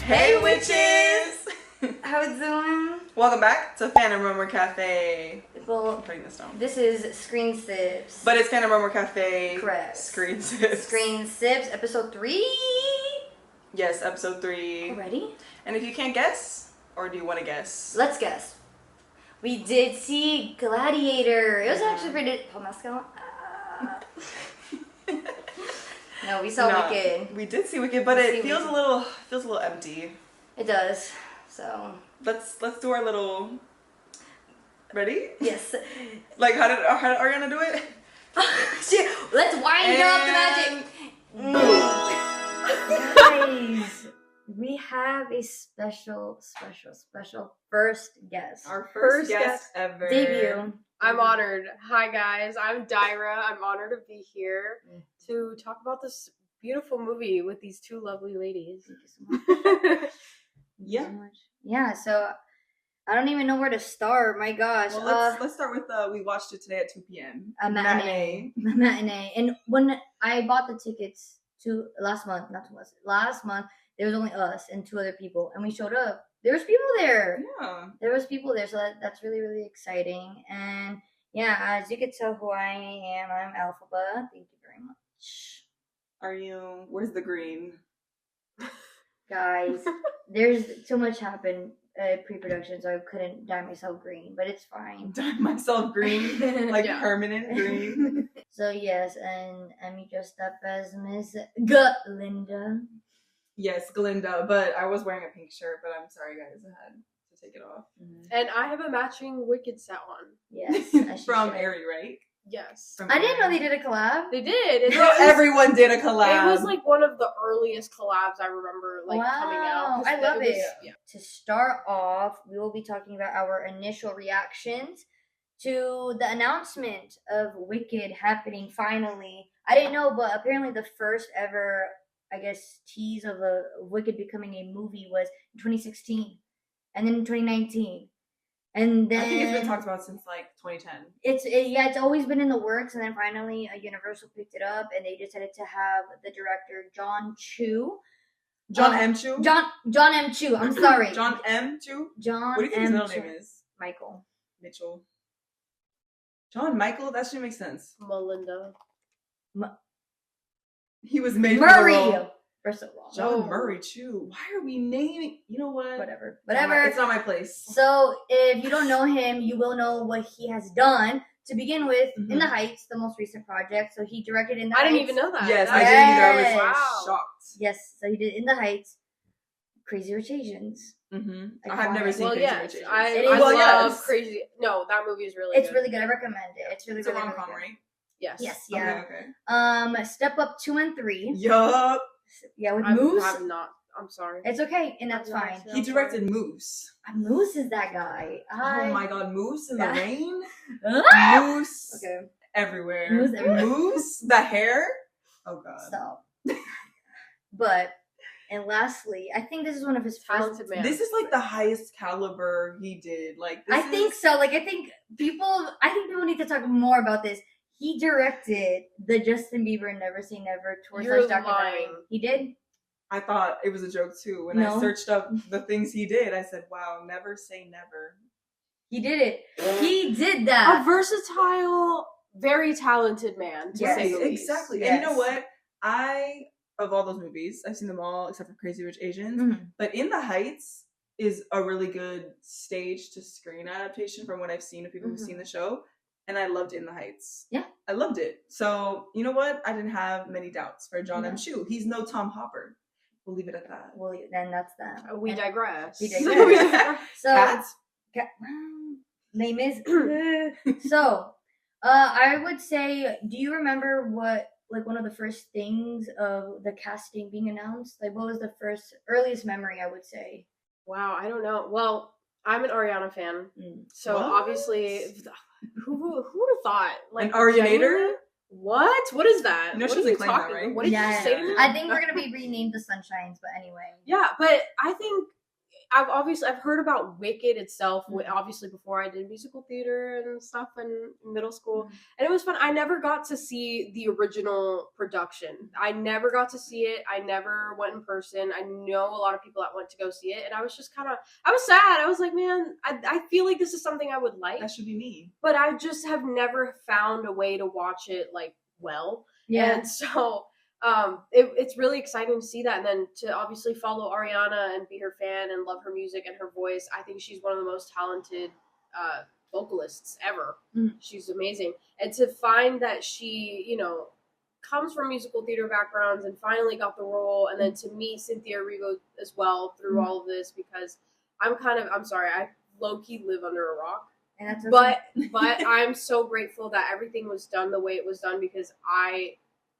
Hey witches! How it's doing? Welcome back to Phantom Rumor Cafe. Well, I'm putting this down. this is Screen Sips. But it's Phantom Rumor Cafe. Correct. Screen Sips. Screen Sips, episode 3. Yes, episode 3. Already? And if you can't guess, or do you want to guess? Let's guess. We did see Gladiator. It was actually pretty. Paul Mescal. No, we saw Wicked. We did see Wicked, but it feels a little empty. It does. So let's do our little. Ready? yes. Like how did Ariana do it? Let's wind up the magic. Guys, we have a special first guest. Our first guest ever. Debut. I'm honored. Hi guys, I'm Dyra. I'm honored to be here to talk about this beautiful movie with these two lovely ladies. Thank you so much. Yeah. So much. Yeah, so I don't even know where to start. My gosh. Well, let's start with we watched it today at 2 p.m. A matinee. And when I bought the tickets last month, there was only us and 2 other people, and we showed up. There was people there. Yeah. There was people there, so that's really, really exciting. And yeah, as you can tell who I am, I'm Alphaba. Thank you very much. Are you? Where's the green? Guys, there's too much happened pre-production, so I couldn't dye myself green, but it's fine. Dye myself green? Like permanent green? So yes, and I'm dressed up as Miss Glinda. Yes, Glinda, but I was wearing a pink shirt, but I'm sorry guys, I had to take it off. And I have a matching Wicked set on. Yes. From Aerie, right? Yes. From I didn't know they did a collab. They did. Girl, everyone did a collab. It was like one of the earliest collabs I remember coming out. I love it. Yeah. To start off, we will be talking about our initial reactions to the announcement of Wicked happening finally. I didn't know, but apparently the first ever, I guess, tease of a Wicked becoming a movie was in 2016, and then in 2019, and then I think it's been talked about since like 2010. It's always been in the works, and then finally Universal picked it up, and they decided to have the director John M. Chu. I'm sorry, John M. Chu. John. What do you think his middle name is? Michael Mitchell. John Michael. That should make sense. Melinda. He was made Murray. for the role. First of all, John Murray Chu. Why are we naming? You know what? Whatever. It's not my place. So if you don't know him, you will know what he has done. To begin with, In the Heights, the most recent project. So he directed In the Heights. I didn't even know that. Yes, I didn't either. I was Wow. shocked. Yes, so he did In the Heights, Crazy Rich Asians. I have never seen Crazy Rich Asians. I love Crazy. No, that movie is really It's good. really good. I recommend it. It's really It's good. a rom-com, right? Yes. Yes, yeah. Okay. Step Up 2 and 3. Yup. Yeah, with I Moose. have not. I'm sorry. It's okay, and that's fine. He directed Moose. Moose is that guy. Oh my god, Moose in the rain? Ah! Moose Okay. everywhere. Moose everywhere. Moose? The hair? Oh god. Stop. And lastly, I think this is one of his Talented man. This is like the highest caliber he did. Like this I think so. Like I think people need to talk more about this. He directed the Justin Bieber Never Say Never tour / documentary. He did? I thought it was a joke too. When I searched up the things he did, I said, wow, never say never. He did it. He did that. A versatile, very talented man, to say the least. Exactly. Yes. And you know what? Of all those movies, I've seen them all except for Crazy Rich Asians. But In the Heights is a really good stage to screen adaptation from what I've seen of people who've seen the show. And I loved In the Heights. Yeah. I loved it. So, you know what? I didn't have many doubts for John M. Chu. He's no Tom Hopper. We'll leave it at that. Well, then that's that. We digress. So, Cats? name is... So, I would say, do you remember what, like, one of the first things of the casting being announced? Like, what was the earliest memory, I would say? Wow, I don't know. Well, I'm an Ariana fan. So What? obviously, who would have thought? Like, An Arianator? What? What is that? No, what she are you doesn't claim that, talking right? What did you say to me? I think we're going to be renamed the Sunshines, but anyway. Yeah, but I think I've heard about Wicked itself, obviously before I did musical theater and stuff in middle school, and it was fun. I never got to see the original production. I never got to see it. I never went in person. I know a lot of people that went to go see it, and I was just I was sad. I was like, man, I feel like this is something I would like. That should be me. But I just have never found a way to watch it like well. Yeah. And so it's really exciting to see that, and then to obviously follow Ariana and be her fan and love her music and her voice. I think she's one of the most talented vocalists ever. She's amazing, and to find that she, you know, comes from musical theater backgrounds and finally got the role, and then to meet Cynthia Erivo as well through all of this, because I'm sorry, I low-key live under a rock. And that's okay. But I'm so grateful that everything was done the way it was done, because I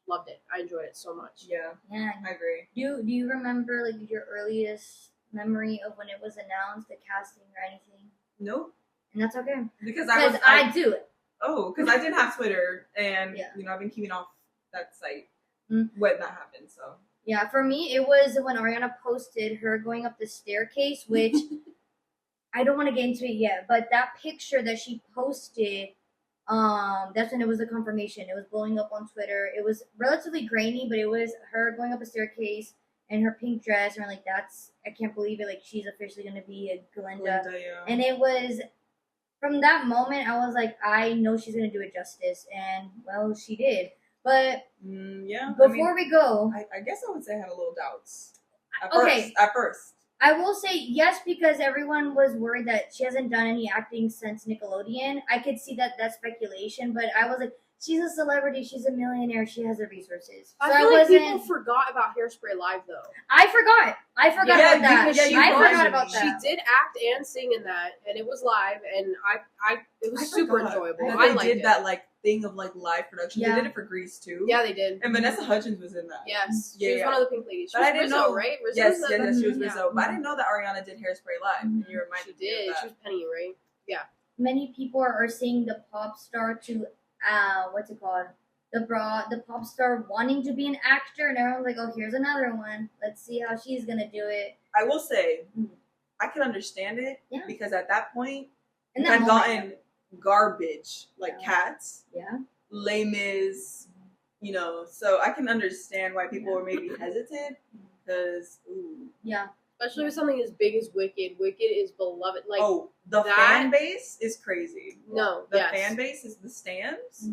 loved it. I enjoyed it so much. Yeah, I agree. Do you remember like your earliest memory of when it was announced, the casting or anything? Nope. And that's okay. Because I do it. Oh, because I didn't have Twitter, and you know, I've been keeping off that site when that happened. So yeah, for me it was when Ariana posted her going up the staircase, which I don't want to get into it yet, but that picture that she posted, that's when it was a confirmation. It was blowing up on Twitter. It was relatively grainy, but it was her going up a staircase in her pink dress, and we're like, I can't believe it. Like, she's officially going to be a Glinda. Yeah. And it was, from that moment, I was like, I know she's going to do it justice. And, well, she did. But before we go, I guess I would say I had a little doubts. At first. I will say yes, because everyone was worried that she hasn't done any acting since Nickelodeon. I could see that's speculation, but I was like, she's a celebrity, she's a millionaire, she has the resources. So I feel like people forgot about Hairspray Live, though. I forgot about that. I forgot about that. She did act and sing in that, and it was live, and it was super enjoyable. I did that like thing of like live production. Yeah. They did it for Grease too. Yeah, they did. And Vanessa Hudgens was in that. Yes, she was one of the pink ladies. She but was I didn't Rizzo, know, right? Rizzo yes, she was Rizzo. But I didn't know that Ariana did Hairspray Live. And you reminded me of that. She was Penny, right? Yeah. Many people are seeing the pop star to what's it called? The pop star wanting to be an actor, and everyone's like, oh, here's another one. Let's see how she's gonna do it. I will say, I can understand it because at that point, I've gotten garbage like Cats, Les Mis, you know, so I can understand why people were maybe hesitant because, especially with something as big as Wicked. Wicked is beloved. Like, the fan base is crazy. No, the fan base is the stands.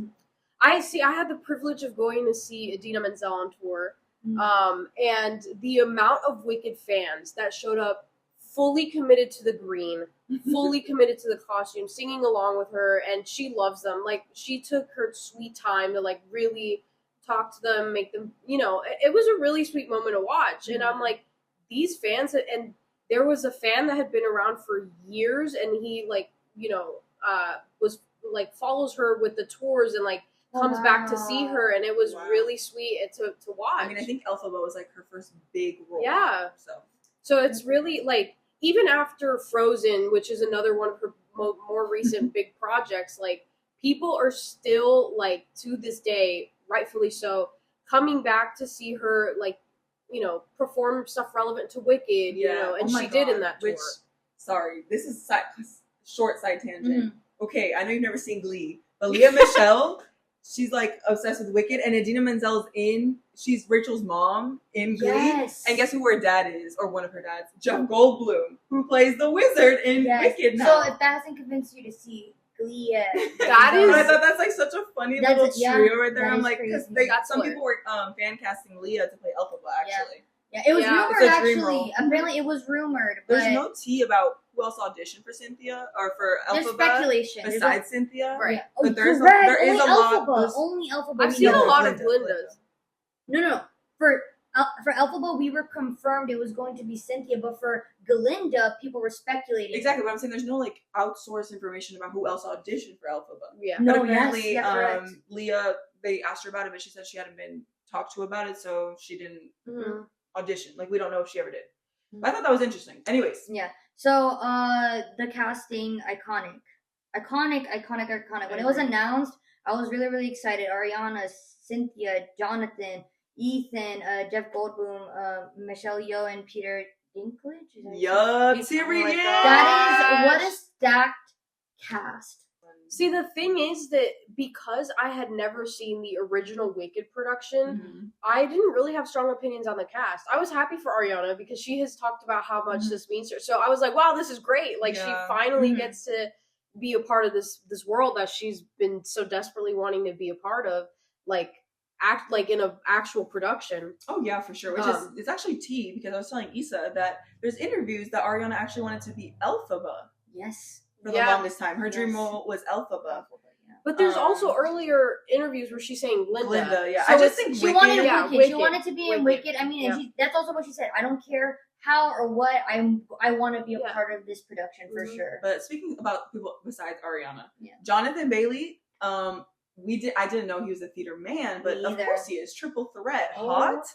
I had the privilege of going to see Idina Menzel on tour, and the amount of Wicked fans that showed up fully committed to the green, fully committed to the costume, singing along with her, and she loves them. Like, she took her sweet time to like really talk to them, make them, you know, it was a really sweet moment to watch. And I'm like, these fans, and there was a fan that had been around for years, and he like, you know, was like follows her with the tours and like comes back to see her, and it was really sweet to watch. I mean, I think Elphaba was like her first big role. Yeah. So it's really like, even after Frozen, which is another one of her more recent big projects, like people are still like to this day, rightfully so, coming back to see her like, you know, perform stuff relevant to Wicked, you know, and she did in that tour. Sorry, this is short side tangent. Okay, I know you've never seen Glee, but Leah Michele, she's like obsessed with Wicked, and Idina Menzel's she's Rachel's mom in Glee. Yes. And guess who her dad is, or one of her dads? Jeff Goldblum, who plays the wizard in Wicked now. So if that hasn't convinced you to see Glee yet, I thought that's like such a funny little trio right there. I'm like, because some people were fan casting Leah to play Elphaba, actually. Yeah, it was rumored, actually. Apparently it was rumored. But there's no tea about who else auditioned for Cynthia or for Elphaba. There's speculation. Besides Cynthia. Right. But there is a lot. Only Elphaba. I've seen a lot of Glindas. No. For Elphaba, we were confirmed it was going to be Cynthia, but for Glinda, people were speculating. Exactly, but I'm saying there's no like outsourced information about who else auditioned for Elphaba. Yeah. But apparently, Leah, they asked her about it, but she said she hadn't been talked to about it, so she didn't audition. Like, we don't know if she ever did. But I thought that was interesting. Anyways. Yeah. So the casting, iconic. When it was announced, I was really, really excited. Ariana, Cynthia, Jonathan, Ethan, Jeff Goldblum, Michelle Yeoh, and Peter Dinklage? Is that Yup, his- Tyrion. my That is what a gosh. stacked cast. See, the thing is that because I had never seen the original Wicked production, Mhm. I didn't really have strong opinions on the cast. I was happy for Ariana because she has talked about how much Mhm. this means to her. So I was like, wow, this is great. Like, she Yeah. finally Mhm. gets to be a part of this world that she's been so desperately wanting to be a part of. Like, act like in an actual production. Oh yeah, for sure. Which is it's actually tea because I was telling Issa that there's interviews that Ariana actually wanted to be Elphaba Yes. for the longest time. Her dream Yes. role was Elphaba. But there's also earlier interviews where she's saying Glinda. Yeah. So I just it's- think She Wicked, wanted yeah, Wicked. She Wicked. wanted to be in Wicked. Wicked. I mean, and Yeah. that's also what she said. I don't care how or what. I want to be a Yeah. part of this production for Mhm. sure. But speaking about people besides Ariana, Yeah. Jonathan Bailey, I didn't know he was a theater man, but Me of either. course he is. Triple threat, Oh. hot,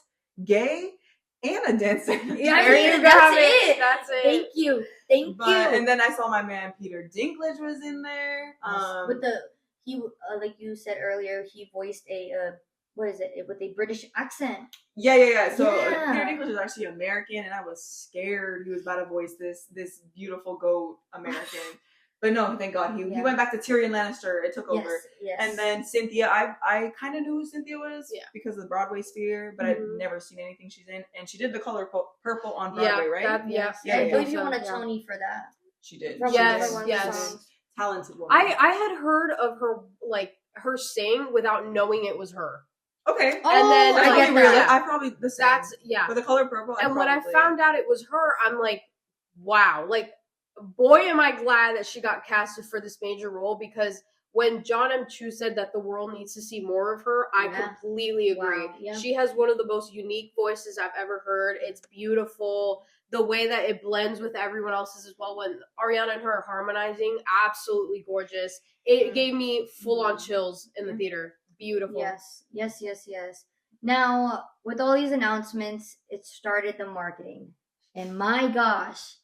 gay, and a dancer. Yeah, I There mean, you that's have it. That's it. Thank you. Thank But you. and then I saw my man Peter Dinklage was in there. With the like you said earlier, he voiced a what is it with a British accent. Yeah. So Yeah. Peter Dinklage is actually American, and I was scared he was about to voice this beautiful goat American. But no, thank God he Yeah. went back to Tyrion Lannister. It took over. Yes. And then Cynthia, I kind of knew who Cynthia was because of the Broadway Sphere, but I'd Mhm. never seen anything she's in. And she did The Color Purple on Broadway, right? Yes. Yeah, I yeah. believe she So, won a yeah. Tony for that. She did. From She Yes, did. one of yes. the songs. Talented woman. I had heard of her sing without knowing it was her. Okay. Oh, And then, That's I like, get probably real. that. I probably the same. That's For The Color Purple. And when I found out it was her, I'm like, wow. Like, boy, am I glad that she got casted for this major role, because when John M. Chu said that the world needs to see more of her, I Yeah. completely agree. Wow, yeah. She has one of the most unique voices I've ever heard. It's beautiful. The way that it blends with everyone else's as well. When Ariana and her are harmonizing, absolutely gorgeous. It gave me full-on chills in the theater. Beautiful. Yes. Now, with all these announcements, it started the marketing. And my gosh,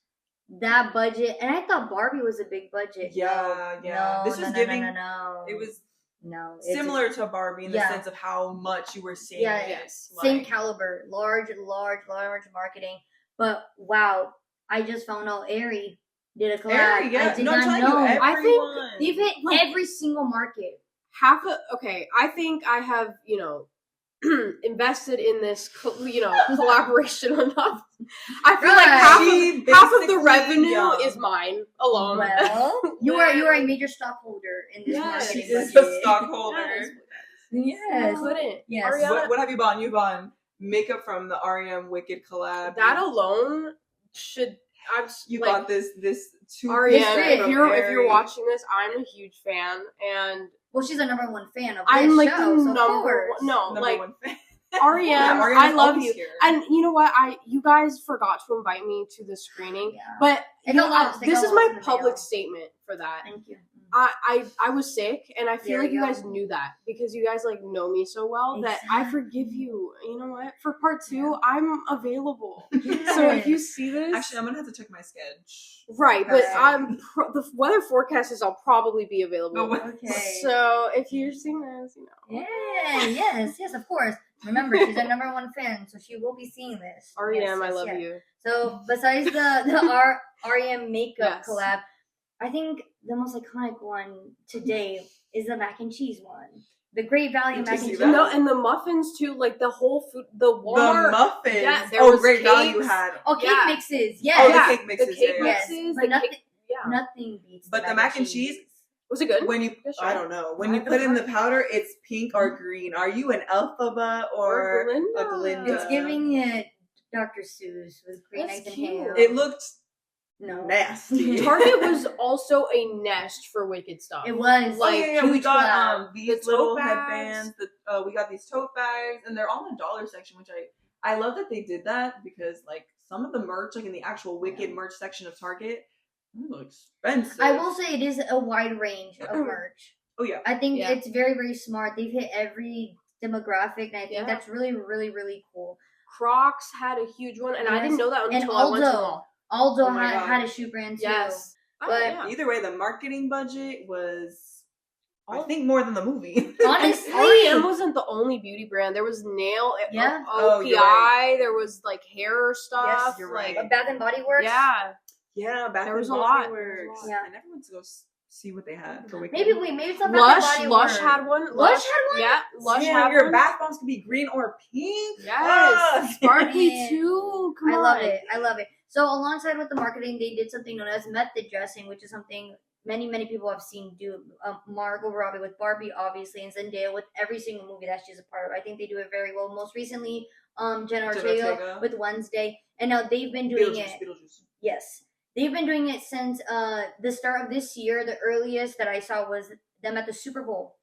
that budget. And I thought Barbie was a big budget. Yeah. No, This was no, giving. No. It was No. It's similar to Barbie in the Yeah. sense of how much you were seeing. Yeah, it, yes. same like- caliber. Large marketing. But wow, I just found out Aerie did a collab. Aerie, yeah. I did No, I'm not telling know. you, I think everyone. They've hit every single market. I think I have, invested in this, collaboration enough. I feel like Right. half of the Basically, revenue yeah. is mine alone. Well, you are a major stockholder in this Yes, She marketing is budget. a stockholder. Yes. Yes. I couldn't. Yes. Ariana, What have you bought? You bought makeup from the REM Wicked collab. that alone should. You like, bought this two. Ariana, Listen, if you're watching this, I'm a huge fan, and Well, she's a number one fan of this I'm like show, the so of number course. one. No, number like one fan. REM, REM I is love always you. here. And you know what? You guys forgot to invite me to the screening, Yeah. but It you got know, lost. It this got is lost my in the public mail. statement for that. Thank you. I was sick, and I feel There like you you guys go. knew that because you guys know me so well that I forgive you. You know what? For part 2, Yeah. I'm available. So if you see this, Actually, I'm gonna have to check my schedule. right, but Right. the weather forecast is I'll probably be available. Okay. So if you're seeing this, Yeah, yes, of course. Remember, she's our number one fan, so she will be seeing this. REM, Yes, I yes, love yes. you. So besides the REM makeup Yes. collab, I think the most iconic one today is the mac and cheese one. The Great Value Did you mac and see cheese. that? No, and the muffins too, like the whole food, the Walmart. The muffins. Yeah, there oh, was great value cakes. had. Oh, cake Yeah. mixes. Oh, Yes. the cake mixes. The cake yeah, Yes, mixes, but the nothing, cake, yeah. nothing beats. But the mac and cheese, Was it good? when you, Yes, I sure. don't know, when you I put in the don't know. powder, it's pink or green. Are you an Elphaba or Glinda? a Glinda? It's giving it Dr. Seuss with green That's eggs and cute. ham. It looked no nasty. Target was also a nest for Wicked stuff. It was Oh, yeah, we huge got collab. these The tote little bags. headbands. We got these tote bags, and they're all in the dollar section, which I love that they did that because like some of the merch, like in the actual Wicked merch section of Target, they're expensive. I will say it is a wide range of merch. Oh yeah, I think Yeah. it's very, very smart. They've hit every demographic, and I think Yeah. that's really, really, really cool. Crocs had a huge one, and I Yes. didn't know that And until I went to the Aldo, mall. Aldo Oh my God. had a shoe brand too. Yes. But- yeah. Either way, the marketing budget was I think more than the movie. Honestly, R.E.M. wasn't the only beauty brand. There was nail, Yeah. OPI. You're right. There was like hair stuff. you're like, right. Bath and Body Works. Yeah. Yeah, Bath There was and a Body lot. Works. Yeah. I never went to go see what they had for Wicked. Maybe it's not Bath and Body Lush Works. had one. Lush had one? Yeah, Lush Damn, had your one. bath bombs can be green or pink. Yes, sparkly Man. too. Come I on. love it. I love it. So alongside with the marketing, they did something known as method dressing, which is something many people have seen do. Margot Robbie with Barbie, obviously, and Zendaya with every single movie that she's a part of. I think they do it very well. Most recently, Jenna Ortega with Wednesday, and now they've been doing Beetlejuice. Yes, they've been doing it since the start of this year. The earliest that I saw was them at the Super Bowl.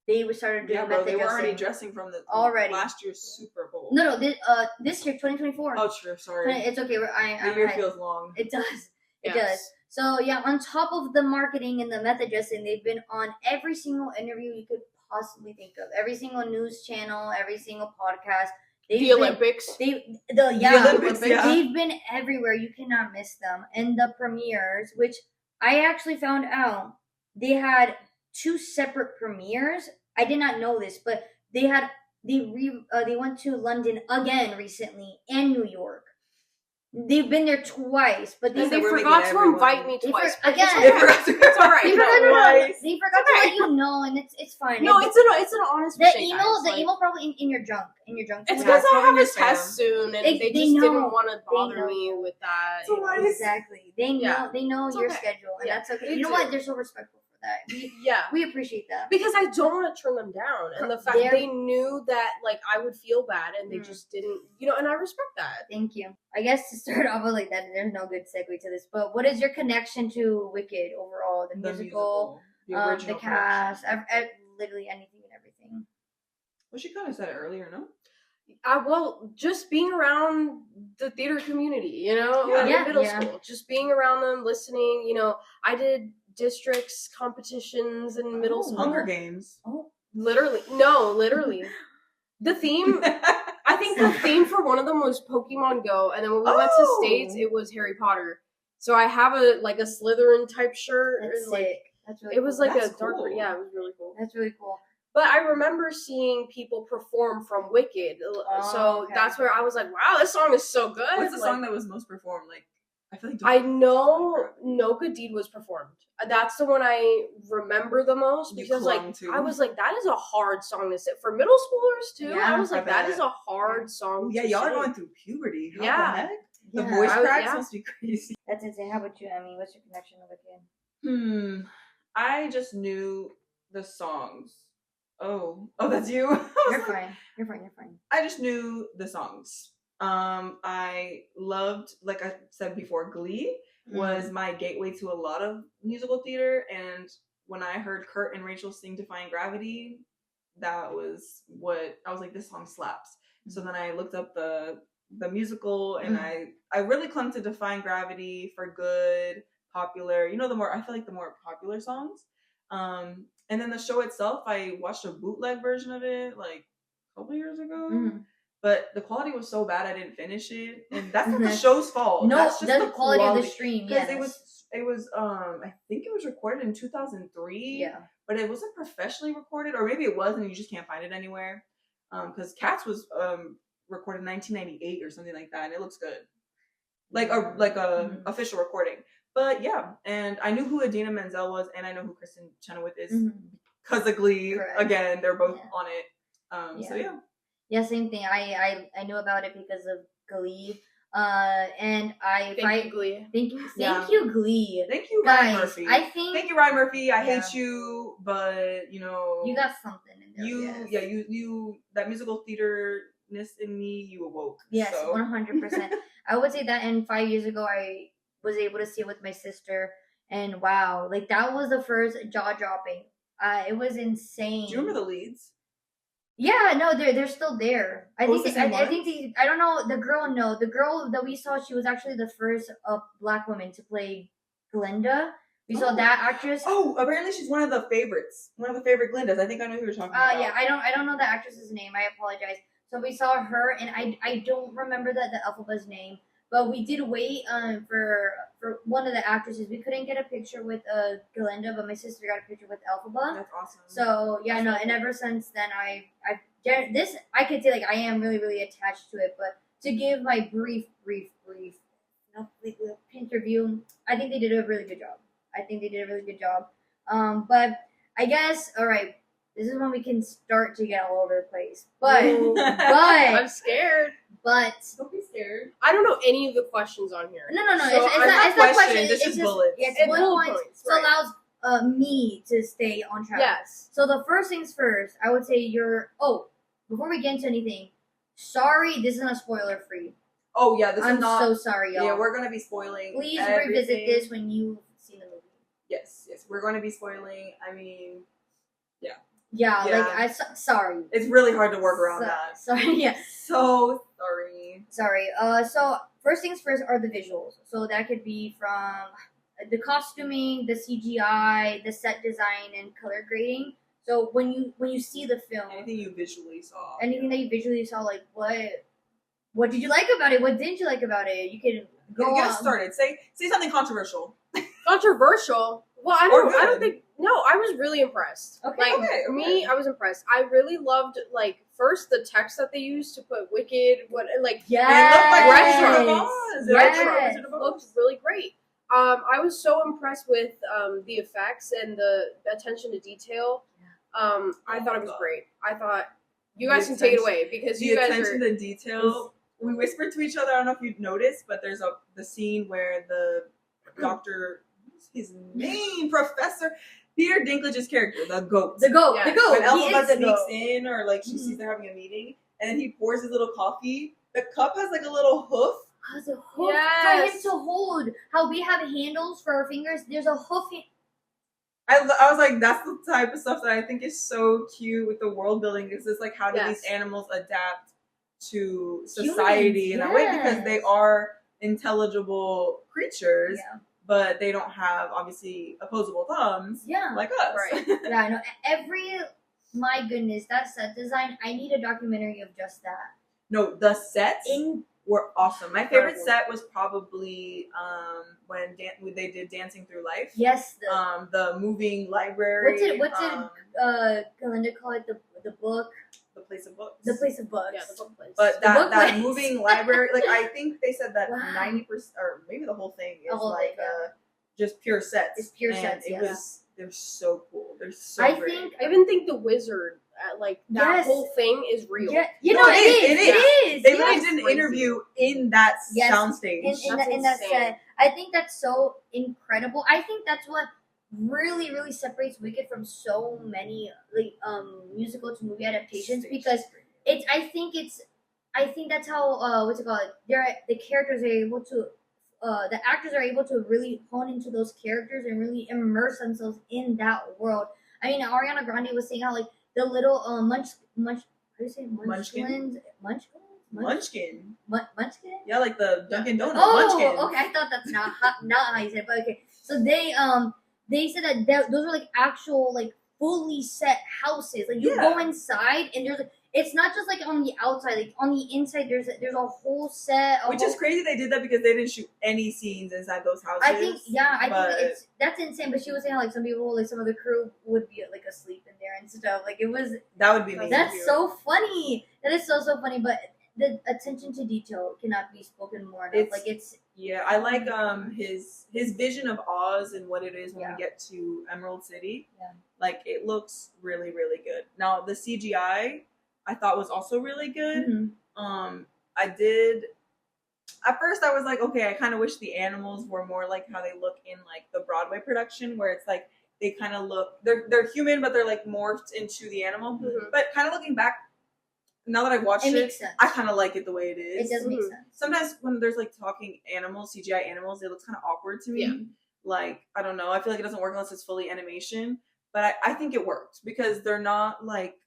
They started doing method they were dressing. already dressing from the last year's Super Bowl. No, this year, 2024. Oh, true. Sorry. It's okay. The year feels long. It does. It Yes. does. So yeah, on top of the marketing and the method dressing, they've been on every single interview you could possibly think of. Every single news channel, every single podcast. The Olympics. The Olympics, yeah. They've been everywhere. You cannot miss them. And the premieres, which I actually found out, they had 2 separate premieres. I did not know this, but they went to London again recently and New York. They've been there twice, but They we're forgot making to everyone- invite me twice. again. It's all right. They forgot to let you know, and it's fine. No, it's an honest the mistake. email. guys. The like, email probably in your junk. It's Yeah, because I have a it's probably test soon, and They they just know. didn't want to They bother know. me with that. So why is- Exactly. They know. Yeah. They know It's your okay. schedule, and Yeah, that's okay. they You know do. what? They're so respectful for that. Yeah. We appreciate that. Because I don't want to turn them down, and the fact they knew that like I would feel bad, and they just didn't, and I respect that. Thank you. I guess to start off with like that, there's no good segue to this. But what is your connection to Wicked overall? The musical, the original the cast, literally anything and everything. Well, she kind of said it earlier, no? Well, just being around the theater community, Yeah. in middle Yeah. school, just being around them, listening. I did districts competitions in middle school. Hunger Games. Oh, Literally. The theme. I think the theme for one of them was Pokemon Go, and then when we went to States, it was Harry Potter. So I have a Slytherin type shirt. that's and, like, sick. That's really. it was cool. like That's a dark. cool. Yeah, it was really cool. That's really cool. But I remember seeing people perform from Wicked, so okay. that's where I was like, "Wow, this song is so good." What's the Like, song that was most performed? Like, I feel like I know No Good Deed was performed. That's the one I remember the most You because clung to. I was like, that is a hard song to sing for middle schoolers too. Yeah, I was like, I that bet. is a hard song. Yeah, to y'all are sing. going through puberty. How Yeah. the heck? The Yeah. voice cracks yeah. must be crazy. That's insane. How about you, Emmy? What's your connection to Wicked? I just knew the songs. Oh, that's you. You're fine. You're fine. I just knew the songs. I loved, like I said before, Glee was my gateway to a lot of musical theater, and when I heard Kurt and Rachel sing Defying Gravity, that was what I was like, this song slaps. So then I looked up the musical, and I really clung to Defying Gravity, For Good, Popular, I feel like the more popular songs. And then the show itself, I watched a bootleg version of it like a couple years ago. But the quality was so bad I didn't finish it, and that's not the show's fault. No, that's just the quality of the stream. Because Yes, it was I think it was recorded in 2003. Yeah. But it wasn't professionally recorded, or maybe it was, and you just can't find it anywhere. Because Cats was recorded in 1998 or something like that, and it looks good, like a official recording. But yeah, and I knew who Idina Menzel was, and I know who Kristen Chenoweth is because of Glee. Correct. Again, they're both on it. So yeah. Yeah, same thing. I knew about it because of Glee. And Thank you, Glee. Thank you, Yeah. Glee. Thank you, Ryan Guys, Murphy. I think Thank you, Ryan Murphy. I Yeah. hate you, but you got something in there. you that musical theater-ness in me, you awoke. Yes, so. 100%. I would say that. And 5 years ago, I was able to see it with my sister, and wow, like that was the first jaw dropping. It was insane. Do you remember the leads? Yeah, no, they're still there. I Oh, think it's the same I ones? think I don't know the girl. No, the girl that we saw, she was actually the first black woman to play Glinda. We saw that actress. Oh, apparently she's one of the favorites. One of the favorite Glindas. I think I know who you're talking about. Yeah, I don't know the actress's name. I apologize. So we saw her, and I don't remember the Elphaba's name, But we did wait for one of the actresses. We couldn't get a picture with Galinda, but my sister got a picture with Elphaba. That's awesome. So yeah, no, and ever since then this I could say like I am really really attached to it. But to give my brief interview, I think they did a really good job. But I guess all right. This is when we can start to get all over the place. But I'm scared. But don't be scared. I don't know any of the questions on here. No. So It's not question. This is bullets. It's It's bullet bullet points. points, So right. allows me to stay on track. Yes. So the first things first, I would say before we get into anything, sorry, this is not spoiler free. Oh yeah, this I'm is not. so sorry, y'all. Yeah, we're gonna be spoiling. Please everything. revisit this when you've seen the movie. Yes, we're gonna be spoiling. I mean, Yeah. Like sorry. it's really hard to work around that. Sorry, yeah. So sorry. Sorry. So first things first are the visuals. So that could be from the costuming, the CGI, the set design, and color grading. So when you see the film, Anything you visually saw. anything that you visually saw, like what did you like about it? What didn't you like about it? You can go Get on. us started. Say something controversial. Controversial. Well, I Or don't good. think. No, I was really impressed. Okay. Like Okay. me, I was impressed. I really loved like first the text that they used to put Wicked. Yes. It looked like Retro. Wizard of Oz. Yes. Wizard of Oz. Looked really great. I was so impressed with the effects and the attention to detail. I thought it was God. great. I thought you The guys can take it attention- away because The you guys attention are. to detail. We whispered to each other. I don't know if you've noticed, but there's the scene where the doctor, what's his name, Professor Peter Dinklage's character, the goat. The goat. Yeah. The goat. When He Elphaba is the sneaks goat. in, or like she sees they're having a meeting, and then he pours his little coffee. The cup has like a little hoof. Cause a hoof for him Yes. to hold. How we have handles for our fingers. There's a hoof. I was like, that's the type of stuff that I think is so cute with the world building. Is this like how do these Yes. animals adapt to society in Humans, that way? Because yes. they are intelligible creatures, Yeah. but they don't have obviously opposable thumbs Yeah. like us. Right. Yeah, I know. My goodness, that set design. I need a documentary of just that. No, the sets were awesome. My favorite Incredible. set was probably when they did Dancing Through Life. Yes. The moving library. What did Galinda call it? The book. The place of books. The place of books. Yeah, the book place. But The book that place. moving library, like I think they said that Wow. 90% or maybe the whole thing is The whole like thing, yeah. just pure sets. It's pure And sets, It yeah. was they're so cool. They're so I great. think. I even think the wizard, that Yes. whole thing is real. Yeah, you No, know it is, It is. They yes. literally did an Crazy. interview in that Yes. soundstage. in that insane. set. I think that's so incredible. I think that's what really really separates Wicked from so many like musical to movie adaptations because I think that's how what's it called? The characters are able to the actors are able to really hone into those characters and really immerse themselves in that world. I mean, Ariana Grande was saying how like the little how do you say Munchkin? Munchkin. Munchkin? Yeah, like the Dunkin' Donut Oh, Munchkin. okay. I thought that's not how you said it, but okay. So they said that those are like actual like fully set houses. Like you go inside and it's not just like on the outside. Like on the inside, there's a whole set. Which is crazy they did that because they didn't shoot any scenes inside those houses. I think but that's insane. But she was saying like some people, like some of the crew, would be like asleep in there and stuff. Like it was. that would be amazing. That's so funny. That is so funny. But the attention to detail cannot be spoken more enough. Yeah, I like his vision of Oz and what it is when Yeah. we get to Emerald City. Yeah. Like it looks really, really good. Now the CGI I thought was also really good. Mhm. I did at first I was like, okay, I kind of wish the animals were more like how they look in like the Broadway production where it's like they kind of look they're human but they're like morphed into the animal. Mhm. But kind of looking back now that I've watched It it, makes sense. I kind of like it the way it is. It does make Mhm. sense. Sometimes when there's like talking animals, CGI animals, it looks kind of awkward to me. Yeah. Like, I don't know. I feel like it doesn't work unless it's fully animation. But I think it worked because they're not like,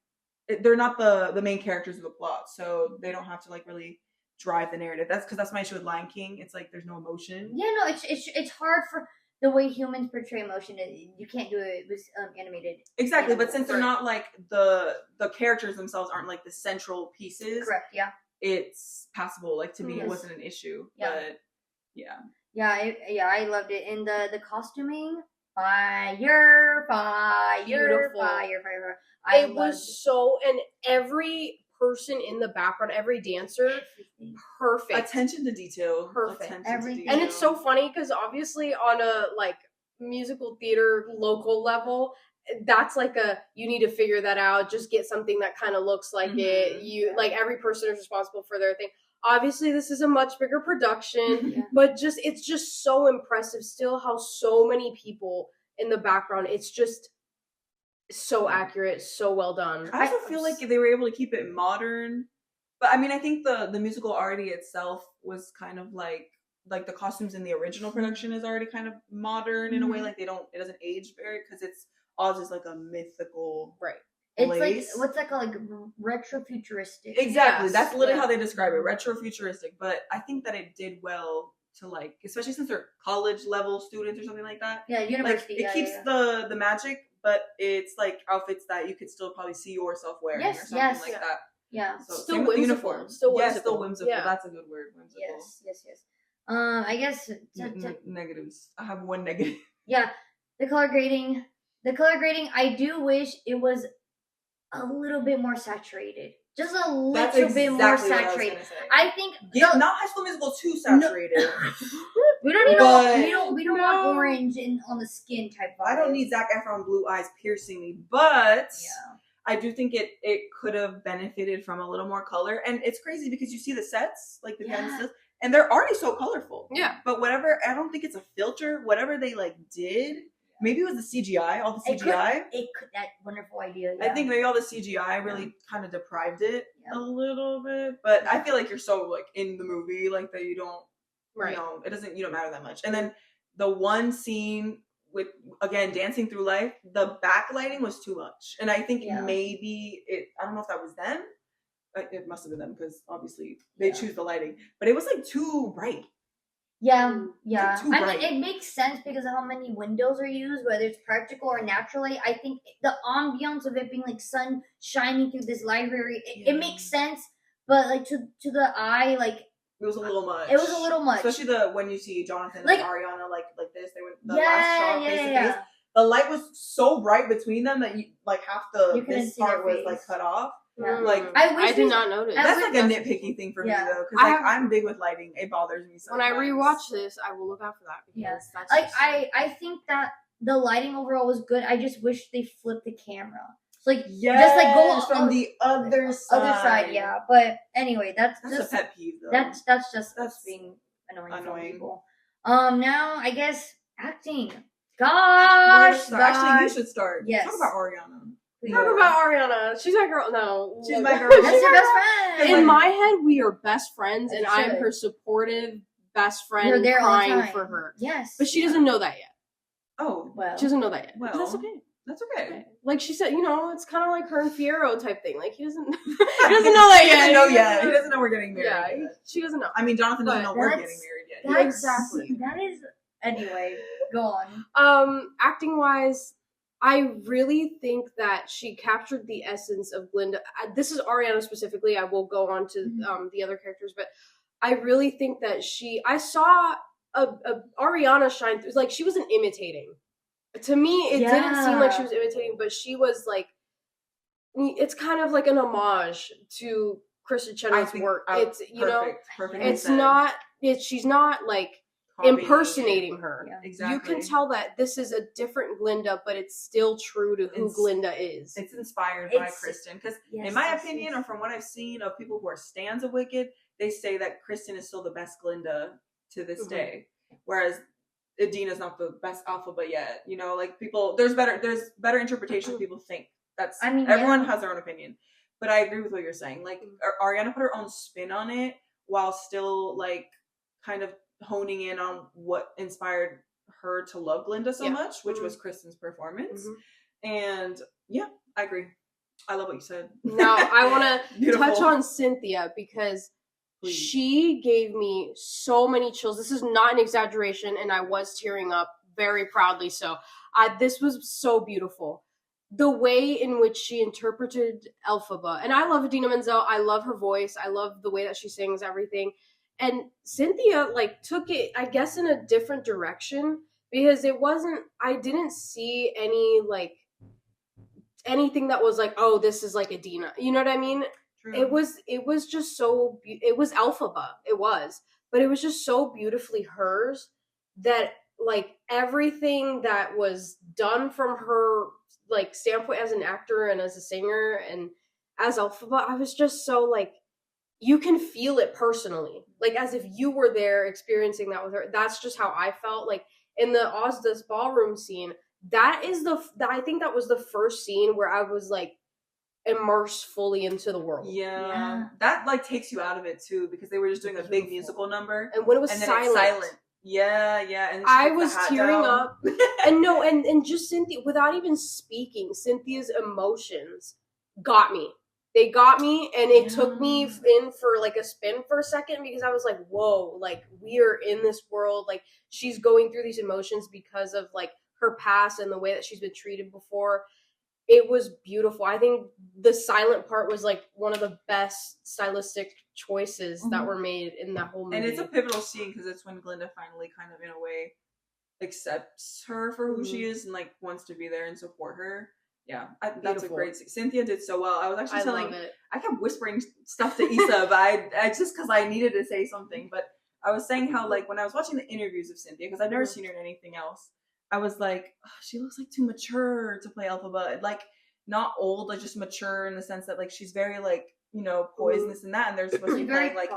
they're not the main characters of the plot. So they don't have to like really drive the narrative. That's because that's my issue with Lion King. It's like there's no emotion. Yeah, no, it's hard for the way humans portray emotion. You can't do it with animated. Exactly. But animals. since they're not like the characters themselves aren't like the central pieces. Correct. Yeah. it's passable. Like to me, Yes. it wasn't an issue. Yeah. But yeah. I loved it. And the costuming, fire. Beautiful. It was so, and every person in the background, every dancer, perfect. Attention to detail. Perfect. Everything. And it's so funny because obviously on a like musical theater local level, that's like you need to figure that out. Just get something that kind of looks like it. You like every person is responsible for their thing. Obviously, this is a much bigger production, but it's just so impressive still how so many people in the background. It's just so accurate, so well done. I also feel like they were able to keep it modern. But I mean, I think the musical already itself was kind of like the costumes in the original production is already kind of modern in a way. Like it doesn't age very because Oz is like a mythical It's place. like what's that called? Like retro-futuristic. Exactly. Yes. That's literally how they describe it. Retro-futuristic. But I think that it did well to like, especially since they're college level students or something like that. Yeah, university. Like, it keeps the magic, but it's like outfits that you could still probably see yourself wearing or something like that. Yeah. So still same with the uniform. Still whimsical. Yeah, still whimsical. Yeah. That's a good word. Whimsical. Yes. I guess negatives. I have one negative. Yeah, the color grading. I do wish it was a little bit more saturated. Just a little bit more saturated. I think not High School Musical too saturated. We don't need we don't want orange on the skin type vibe. I don't need Zac Efron blue eyes piercing me, but I do think it could have benefited from a little more color. And it's crazy because you see the sets, like the dances, and they're already so colorful. Yeah. But whatever, I don't think it's a filter. Whatever they like did, maybe it was the CGI, all the CGI. It could that wonderful idea. Yeah. I think maybe all the CGI really kind of deprived it a little bit. But I feel like you're so like in the movie, like that you don't, you know, you don't matter that much. And then the one scene with, again, dancing through life, the backlighting was too much. And I think maybe I don't know if that was them. It must have been them because obviously they choose the lighting. But it was like too bright. Yeah. Like, too bright. I mean, it makes sense because of how many windows are used, whether it's practical or naturally. I think the ambiance of it being like sun shining through this library, it makes sense. But like to the eye, like it was a little much. It was a little much, especially when you see Jonathan and Ariana like this. They went the last shot face to face. The light was so bright between them that you like half this part was like cut off. Yeah. Like I did not notice. That's like a nitpicky thing for me though, because like I'm big with lighting. It bothers me so. When I rewatch this, I will look out for that because that's like I think that the lighting overall was good. I just wish they flipped the camera. Like just like go from the other side. Yeah. But anyway, that's just a pet peeve though. That's just being annoying for people. Now I guess acting. Gosh, actually, you should start. Yes. Talk about Ariana. Talk about Ariana. She's my girl. No, she's my girl. That's your best friend. In my head, we are best friends, and I'm her supportive best friend. You're there crying for her. Yes, but she doesn't know that yet. Oh, well, she doesn't know that yet. Well, that's okay. That's okay. Like she said, it's kind of like her and Fierro type thing. Like he doesn't know that yet. He doesn't know yet. He doesn't know we're getting married. Yeah, she doesn't know. I mean, Jonathan doesn't know we're getting married yet. Exactly. That is. Anyway, go on. Acting wise, I really think that she captured the essence of Glinda. This is Ariana specifically. I will go on to the other characters, but I really think that I saw a Ariana shine through. Like she wasn't imitating. To me, it didn't seem like she was imitating, but she was like. It's kind of like an homage to Kristen Chenoweth's work. It's perfect. It's not. She's not like. Impersonating her. Yeah, exactly. You can tell that this is a different Glinda, but it's still true to who Glinda is. It's inspired by Kristen. Because in my opinion, or from what I've seen of people who are stans of Wicked, they say that Kristen is still the best Glinda to this day. Whereas Idina's not the best Alphaba yet. Like people, there's better interpretations people think. Everyone has their own opinion. But I agree with what you're saying. Like Ariana put her own spin on it while still like kind of honing in on what inspired her to love Glinda so much, which was Kristen's performance. And I agree. I love what you said. Now I want to touch on Cynthia because she gave me so many chills. This is not an exaggeration, and I was tearing up very proudly. So this was so beautiful. the way in which she interpreted Elphaba. And I love Idina Menzel. I love her voice. I love the way that she sings everything. And Cynthia, like, took it, I guess, in a different direction, because it wasn't, I didn't see any, like, anything that was like, oh, this is like Idina. You know what I mean? True. It was just so, it was Elphaba. It was. But it was just so beautifully hers that, like, everything that was done from her, like, standpoint as an actor and as a singer and as Elphaba, I was just so, like, you can feel it personally, like, as if you were there experiencing that with her. That's just how I felt. Like, in the Ozda's ballroom scene, I think that was the first scene where I was, like, immersed fully into the world. Yeah. That, like, takes you out of it too, because they were just doing a big musical number, and when it was silent. Yeah, and I was tearing up. and just Cynthia, without even speaking, Cynthia's emotions got me. They got me, and it took me in for, like, a spin for a second, because I was like, whoa, like, we are in this world. Like, she's going through these emotions because of, like, her past and the way that she's been treated before. It was beautiful. I think the silent part was, like, one of the best stylistic choices that were made in that whole movie. And it's a pivotal scene because it's when Glinda finally kind of, in a way, accepts her for who she is and, like, wants to be there and support her. Yeah, that's a great scene. Cynthia did so well. I was actually I kept whispering stuff to Issa, but I just because I needed to say something. But I was saying how, like, when I was watching the interviews of Cynthia, because I've never seen her in anything else, I was like, oh, she looks like too mature to play Elphaba. Like, not old, like, just mature in the sense that, like, she's very, like, you know, poisonous and that, and they're supposed to be playing, like,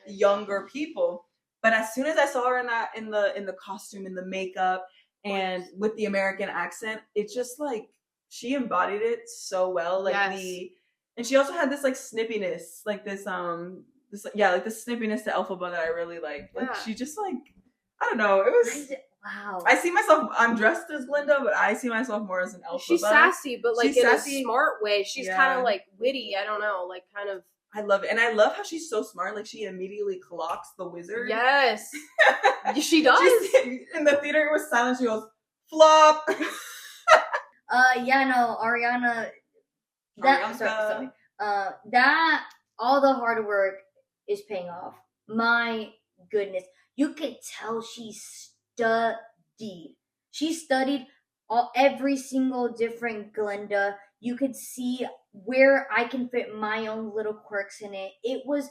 younger people. But as soon as I saw her in the costume, in the makeup, and with the American accent, it's just, like, she embodied it so well. Like, and she also had this, like, snippiness, like, this snippiness to Elphaba that I really liked. Like, she just, like, I don't know, it was. Wow. I see myself, I'm dressed as Glinda, but I see myself more as an Elphaba. She's sassy, but, like, in a smart way. She's kind of, like, witty. I don't know, like, kind of. I love it. And I love how she's so smart. Like, she immediately clocks the wizard. Yes. She does. In the theater, it was silent. She goes, flop. Ariana. That, all the hard work is paying off. My goodness. You could tell she studied. She studied every single different Glinda. You could see where I can fit my own little quirks in it. It was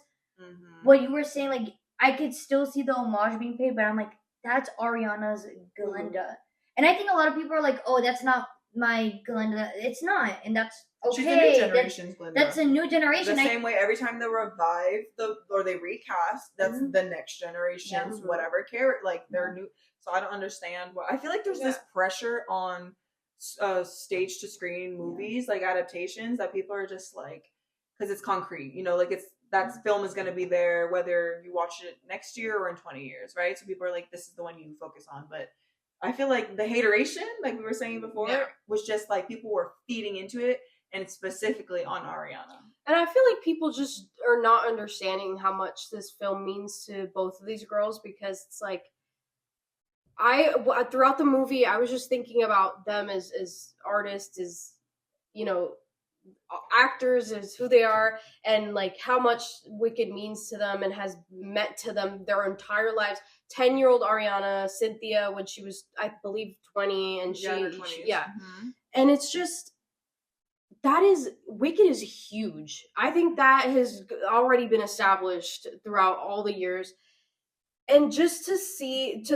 what you were saying, like, I could still see the homage being paid, but I'm like, that's Ariana's Glinda. And I think a lot of people are like, oh, that's not my Glinda. It's not, and that's okay. She's a new generation's Glinda. That's a new generation. The same way every time they revive or they recast, that's the next generation's whatever character, like, they're new. So I don't understand I feel like there's this pressure on stage to screen movies, like adaptations, that people are just like, because it's concrete, you know, like, it's that film is going to be there whether you watch it next year or in 20 years, right? So people are like, this is the one you focus on. But I feel like the hateration, like we were saying before, was just like people were feeding into it, and specifically on Ariana. And I feel like people just are not understanding how much this film means to both of these girls, because it's like, throughout the movie, I was just thinking about them as artists, as, you know, actors, as who they are, and, like, how much Wicked means to them and has meant to them their entire lives. 10-year-old Ariana, Cynthia, when she was, I believe, 20, and and it's just, Wicked is huge. I think that has already been established throughout all the years. And just to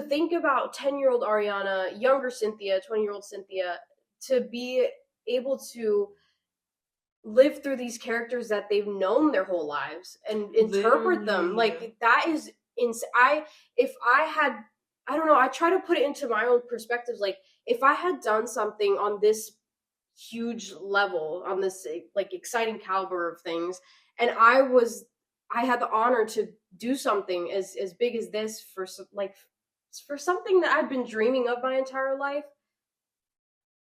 think about 10-year-old Ariana, younger Cynthia, 20-year-old Cynthia, to be able to live through these characters that they've known their whole lives and interpret them, like, that is insane. I try to put it into my own perspectives. Like, if I had done something on this huge level, on this, like, exciting caliber of things, and I had the honor to do something as big as this for something that I've been dreaming of my entire life.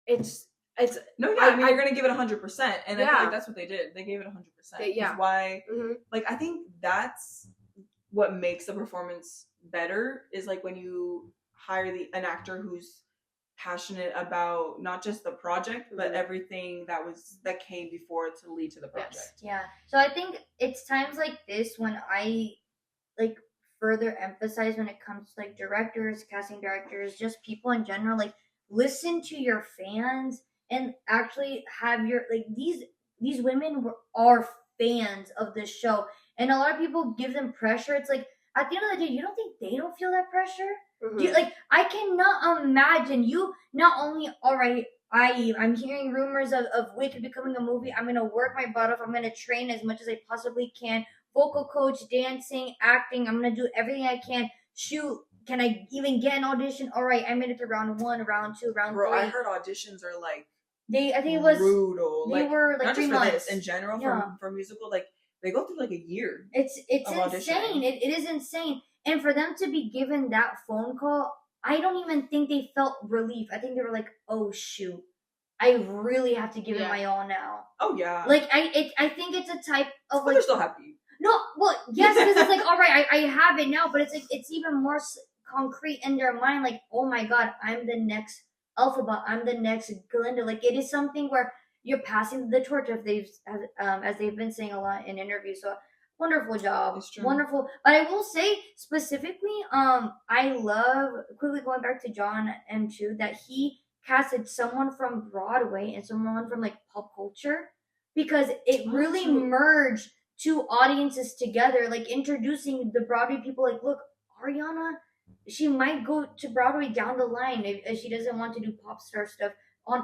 It's I mean, you're gonna give it 100%, and I feel like that's what they did. They gave it 100%. Yeah. Why? Like, I think that's what makes the performance better, is like when you hire an actor who's passionate about not just the project, but everything that came before to lead to the project. Yeah. So I think it's times like this when I like further emphasize when it comes to like directors, casting directors, just people in general, like listen to your fans and actually have your like these women are fans of this show, and a lot of people give them pressure. It's like at the end of the day, you don't think they don't feel that pressure? Do you, like I cannot imagine you not only all right. I'm hearing rumors of Wicked becoming a movie. I'm gonna work my butt off. I'm gonna train as much as I possibly can. Vocal coach, dancing, acting. I'm gonna do everything I can. Shoot, can I even get an audition? All right, I made it to round 1, round 2, round 3. I heard auditions are like I think it was brutal. They were like not 3 just months for this in general. For musical, like they go through like a year. It's insane. It is insane. And for them to be given that phone call, I don't even think they felt relief. I think they were like, "Oh shoot, I really have to give it my all now." Oh yeah. Like I think it's a type of but they're still happy. No, well, yes, because it's like, all right, I have it now, but it's like it's even more concrete in their mind. Like, oh my god, I'm the next Alphaba, I'm the next Glinda. Like, it is something where you're passing the torch, if they've as they've been saying a lot in interviews. So, wonderful job, wonderful. But I will say specifically, I love quickly going back to John M2 that he casted someone from Broadway and someone from like pop culture because it really merged 2 audiences together, like introducing the Broadway people. Like, look, Ariana, she might go to Broadway down the line if she doesn't want to do pop star stuff.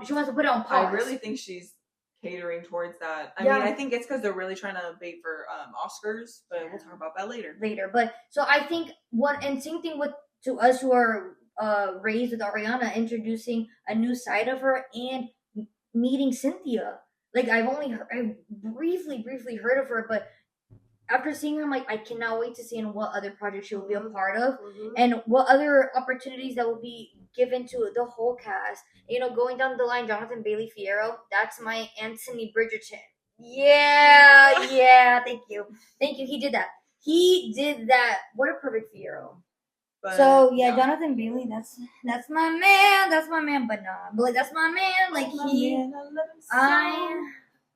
She wants to put it on pause. I really think she's catering towards that. I mean, I think it's because they're really trying to bait for Oscars, but we'll talk about that later. But so I think and same thing with to us who are raised with Ariana, introducing a new side of her and meeting Cynthia. Like I've briefly heard of her, but after seeing her, I'm like, I cannot wait to see in what other projects she will be a part of, and what other opportunities that will be given to the whole cast. You know, going down the line, Jonathan Bailey Fierro, that's my Anthony Bridgerton. Yeah. Thank you. He did that. What a perfect Fierro. But, so yeah, Jonathan Bailey, that's my man. But like that's my man. Like oh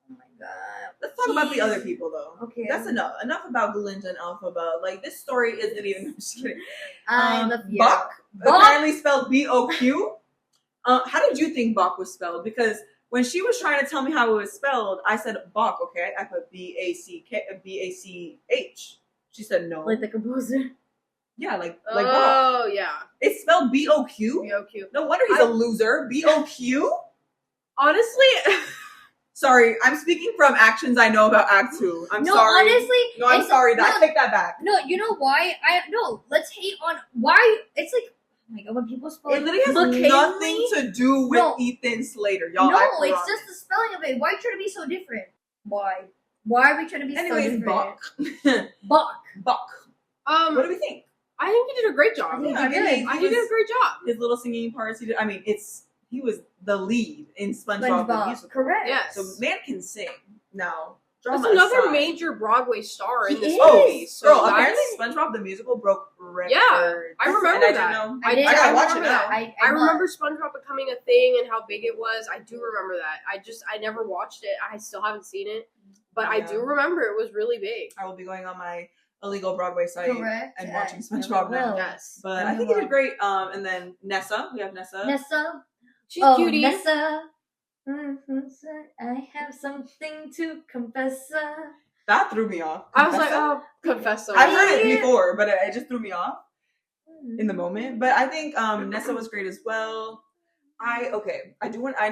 my god. Let's talk about the other people though. Okay. That's enough. Enough about Glinda and Alphaba. Like this story isn't even. I'm just kidding. Buck, apparently spelled B-O-Q. How did you think Bach was spelled? Because when she was trying to tell me how it was spelled, I said Bach. Okay, I put B-A-C-H. She said no. Like the composer. Yeah, like oh Bach. Yeah. It's spelled B-O-Q. B-O-Q. No wonder he's a loser. B-O-Q. Honestly. Sorry, I'm speaking from actions I know about Act 2. I'm sorry. I'm sorry. I take that back. No, you know why? Let's hate on why. It's like, oh my god, when people spell it literally has nothing to do with Ethan Slater, y'all. No, it's just the spelling of it. Why try to be so different? Why are we trying to be so different? Buck. What do we think? I think he did a great job. He did a great job. His little singing parts, he was the lead in SpongeBob the Musical. Correct. Yes. So man can sing. Now, that's another major Broadway star in this movie. So girl, apparently SpongeBob the Musical broke records. Yeah, I remember that. I gotta watch it now. I remember SpongeBob becoming a thing and how big it was. I do remember that. I never watched it. I still haven't seen it, but I do remember it was really big. I will be going on my illegal Broadway site and watching SpongeBob now. Yes, but I think he did great. And then Nessa, we have Nessa. She's cutie. Nessa. I have something to confess. That threw me off. I was like, oh, confess. I've heard it before, but it just threw me off in the moment. But I think Nessa was great as well. I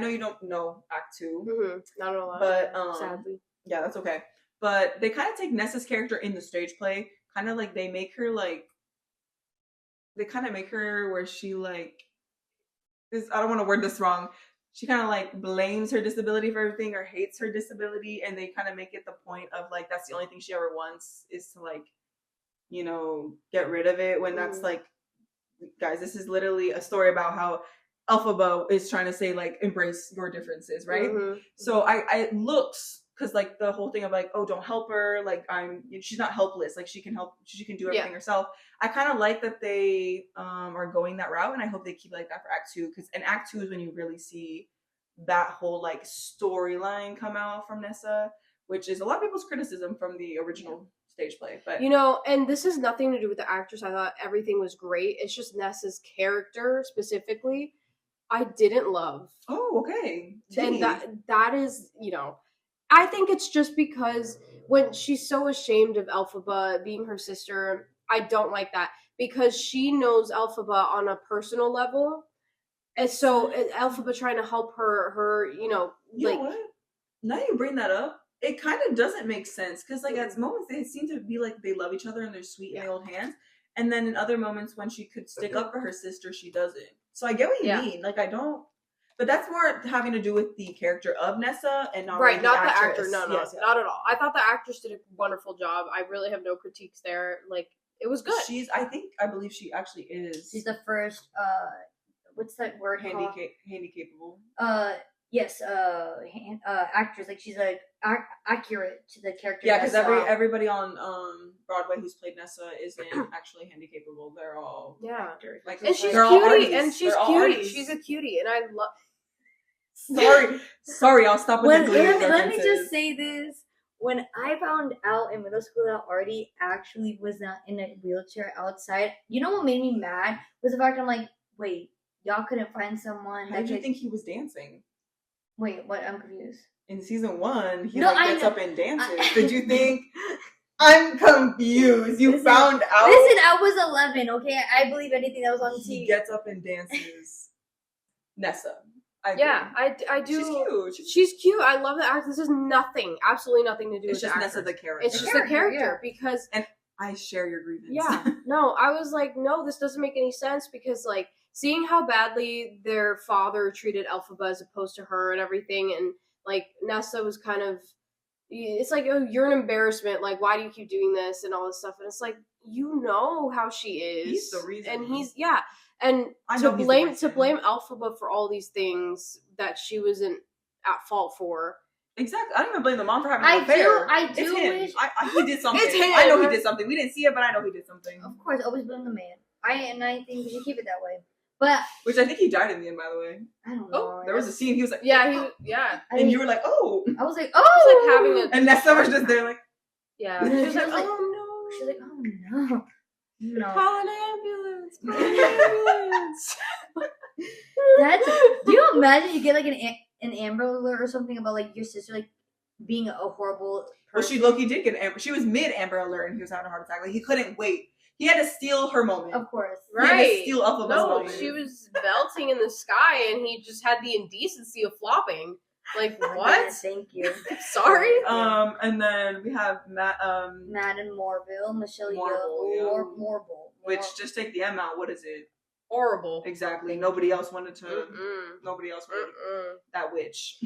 know you don't know Act 2. Mm-hmm. Not a lot. But sadly. Yeah, that's okay. But they kind of take Nessa's character in the stage play, kind of like they kind of make her where she like this. I don't want to word this wrong. She kind of like blames her disability for everything or hates her disability, and they kind of make it the point of like that's the only thing she ever wants is to like, get rid of it. When that's like, guys, this is literally a story about how Alphaba is trying to say like embrace your differences, right? Mm-hmm. So it looks because like the whole thing of like, oh, don't help her, like she's not helpless, like she can help, she can do everything herself. I kind of like that they are going that route, and I hope they keep like that for Act 2, because in Act 2 is when you really see that whole like storyline come out from Nessa, which is a lot of people's criticism from the original stage play. But and this has nothing to do with the actress. I thought everything was great. It's just Nessa's character specifically I didn't love. Oh, okay. And that is, I think it's just because when she's so ashamed of Elphaba being her sister, I don't like that, because she knows Elphaba on a personal level. And so Elphaba trying to help her, you know what? Now you bring that up, it kind of doesn't make sense, because like at moments they seem to be like they love each other and they're sweet and they hold hands, and then in other moments when she could stick up for her sister, she doesn't. So I get what you mean. Like I don't, but that's more having to do with the character of Nessa and not right, not the actor. No, not at all. I thought the actress did a wonderful job. I really have no critiques there. Like it was good. I believe she actually is. She's the first. What's that word? Handicapable. Yes. Actress. Like she's like accurate to the character. Yeah, because everybody on Broadway who's played Nessa isn't actually handicapable. They're all actors. Like, and she's cutie. And she's cutie. She's a cutie, and I love. Sorry. I'll stop with the let me just say this. When I found out in middle school that Artie actually was not in a wheelchair outside, you know what made me mad was the fact I'm like, wait, y'all couldn't find someone. How did you think he was dancing? Wait, what? I'm confused. In season 1, he gets up and dances. Did you think? I'm confused. You found out. Listen, I was 11. Okay, I believe anything that was on TV. He gets up and dances. Nessa. I do. She's cute. She's cute. I love the actress. This has absolutely nothing to do with the actress. It's just Nessa the character. It's just the character because. And I share your grievance. Yeah. No, I was like, no, this doesn't make any sense, because like seeing how badly their father treated Elphaba as opposed to her and everything, and like Nessa was kind of, it's like, oh, you're an embarrassment. Like, why do you keep doing this and all this stuff? And it's like, you know how she is. He's the reason. And and to blame Elphaba for all these things that she wasn't at fault for. Exactly. I don't even blame the mom for having an affair. I do wish he did something. It's him. I know he did something. We didn't see it, but I know he did something. Of course, always blame the man. I think we should keep it that way. But which I think he died in the end, by the way. I don't know. There was a scene. He was like, and you were like, oh. I was like, oh. Like having and Nessa was just there, like, yeah. She was like, oh no. She's like, oh no. No. Call an ambulance. Call an ambulance. Do you imagine you get like an Amber Alert or something about like your sister like being a horrible person? Well, she low-key did get Amber. She was mid Amber Alert and he was having a heart attack. Like he couldn't wait. He had to steal her moment. Of course. Right. He had to steal Elphaba's moment. She was belting in the sky and he just had the indecency of flopping. Like, what? Thank you. Sorry. And then we have Matt and Morville, Michelle Yeoh. Morville. Which, just take the M out, what is it? Horrible. Exactly. Nobody else wanted to. Nobody else wanted that witch.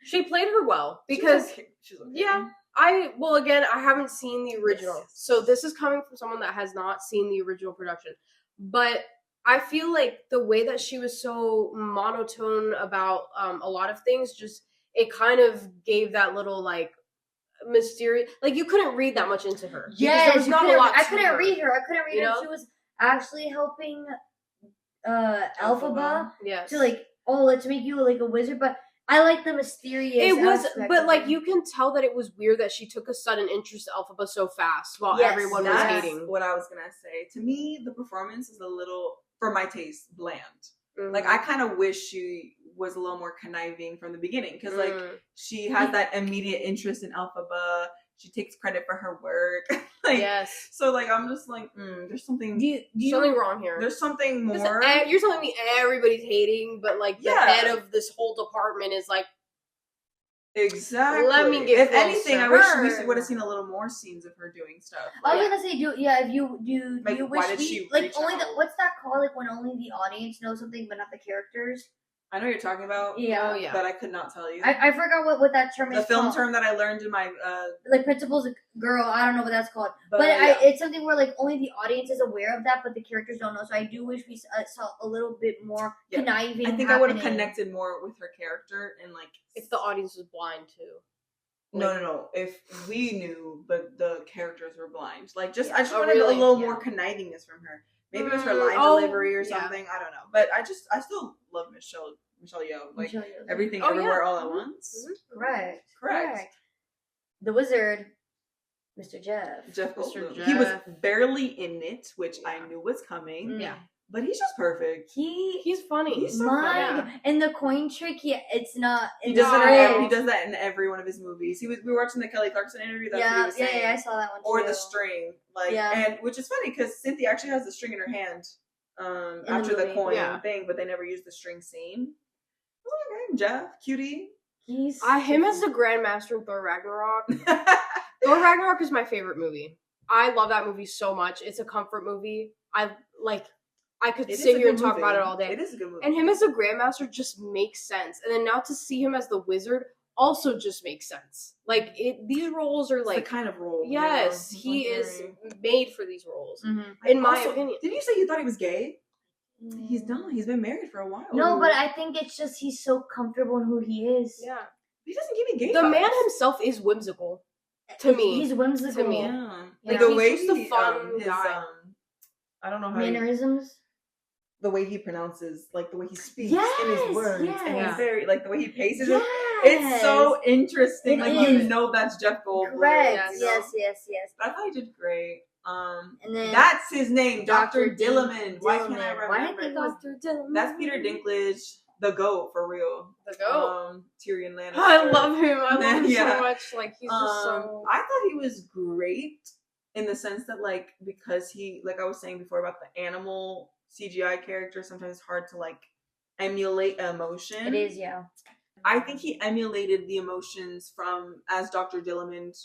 She played her well because she's okay. Yeah. I haven't seen the original, so this is coming from someone that has not seen the original production. But I feel like the way that she was so monotone about a lot of things, just it kind of gave that little like mysterious. Like you couldn't read that much into her. Yes, there was not a lot. I couldn't read her. She was actually helping Elphaba to like to make you like a wizard, but I like the mysterious. It was, but like you can tell that it was weird that she took a sudden interest in Elphaba so fast while everyone was hating. What I was gonna say. To me, the performance is a little, for my taste, bland. Mm-hmm. Like I kind of wish she was a little more conniving from the beginning, because like she has that immediate interest in Elphaba. She takes credit for her work. So like I'm just like, there's something. Something wrong here. There's something more. You're telling me everybody's hating, but like the head of this whole department is like. Exactly. Let me get. If anything, I wish we would have seen a little more scenes of her doing stuff. I was gonna say, if you wish why did she like only what's that called? Like when only the audience knows something, but not the characters. I know what you're talking about. Yeah. Oh, yeah. But I could not tell you. I forgot what that term is called. The film called. term that I learned in my like principal's girl. I don't know what that's called. But it's something where like only the audience is aware of that, but the characters don't know. So I do wish we saw a little bit more conniving. I think I would have connected more with her character, and like if the audience was blind too. No. If we knew, but the characters were blind. Like, just Yeah. I just Oh, wanted really? a little Yeah. more connivingness from her. Maybe it was her line Oh, delivery or yeah. something. I don't know. But I still love Michelle Yeoh. Like, Michelle Yeoh. Everything, Oh, everywhere, yeah. all at Mhm. once. Mhm. Correct. The wizard, Mr. Jeff. Jeff Mr. Goldblum. He was Jeff. barely in it, which I Yeah. knew was coming. Mm. Yeah. But he's just perfect. He's funny. He's so My funny. and the coin trick, it's not. He It's does not it. it. He does that in every one of his movies. We were watching the Kelly Clarkson interview. That's what he was saying. I saw that one too. Or the string, like, Yeah. and which is funny because Cynthia actually has the string in her hand after the movie. coin Yeah. thing, but they never used the string scene. I was like, okay, Jeff, cutie. He's Him as the Grandmaster in Thor Ragnarok. Thor Ragnarok is my favorite movie. I love that movie so much. It's a comfort movie. I could It is sit a here good and talk movie. about it all day. It is a good movie. And him as the Grandmaster just makes sense. And then now to see him as the Wizard also just makes sense. Like, these roles are It's like, the kind of role. yes, It's he like is very- made for these roles. Mm-hmm. In my Also, opinion. Didn't you say you thought he was gay? He's not. He's been married for a while. No, but I think it's just he's so comfortable in who he is. Yeah. He doesn't give me gay The vibes. man himself is whimsical. To me. He's whimsical. To me. Yeah. Yeah. Like the He's way just a he, fun his, guy. I don't know how he, Mannerisms. the way he pronounces, like the way he speaks Yes, in his words, and yes. he's very like the way he paces Yes. it. It's so interesting. It Like is. you know that's Jeff Goldblum. Correct. you know? Yes. But I thought he did great. And then That's his name, Dr. Dr. Dilliman. Why can't I Dillman. Why remember? did they go- Dr. Dylan. That's Peter Dinklage, the GOAT for real. The goat. Tyrion Lannister. I love him. I love him Yeah. so much. Like, he's just so... I thought he was great in the sense that, like, because he, like I was saying before about the animal CGI character, sometimes it's hard to, like, emulate emotion. It is, yeah. I think he emulated the emotions from as Dr. Dilliman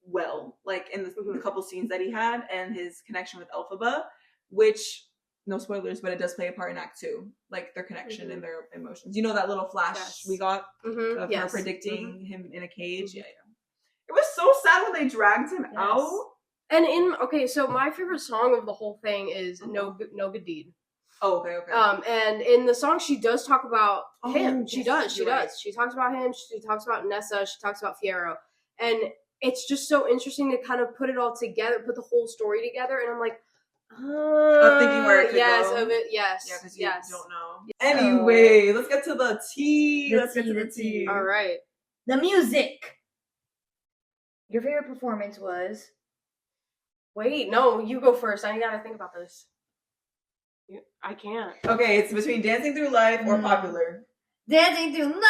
well, like in the couple scenes that he had and his connection with Elphaba, which, no spoilers, but it does play a part in Act 2, like their connection and their emotions. You know that little flash we got of her predicting him in a cage? Yeah. It was so sad when they dragged him out. And so my favorite song of the whole thing is No Good Deed. Oh, okay. And in the song she does talk about him. Yes, She does. right. She talks about him. She talks about Nessa. She talks about Fiyero. And it's just so interesting to kind of put it all together, put the whole story together. And I'm like, Of thinking where it could go. of it, yes. Yeah, because you don't know. Yes. Anyway, let's get to the tea. The Let's get to the tea. tea. All right. The music. Your favorite performance was? Wait, no, you go first. I gotta think about this. I can't. Okay, it's between Dancing Through Life or Popular. Dancing Through Life!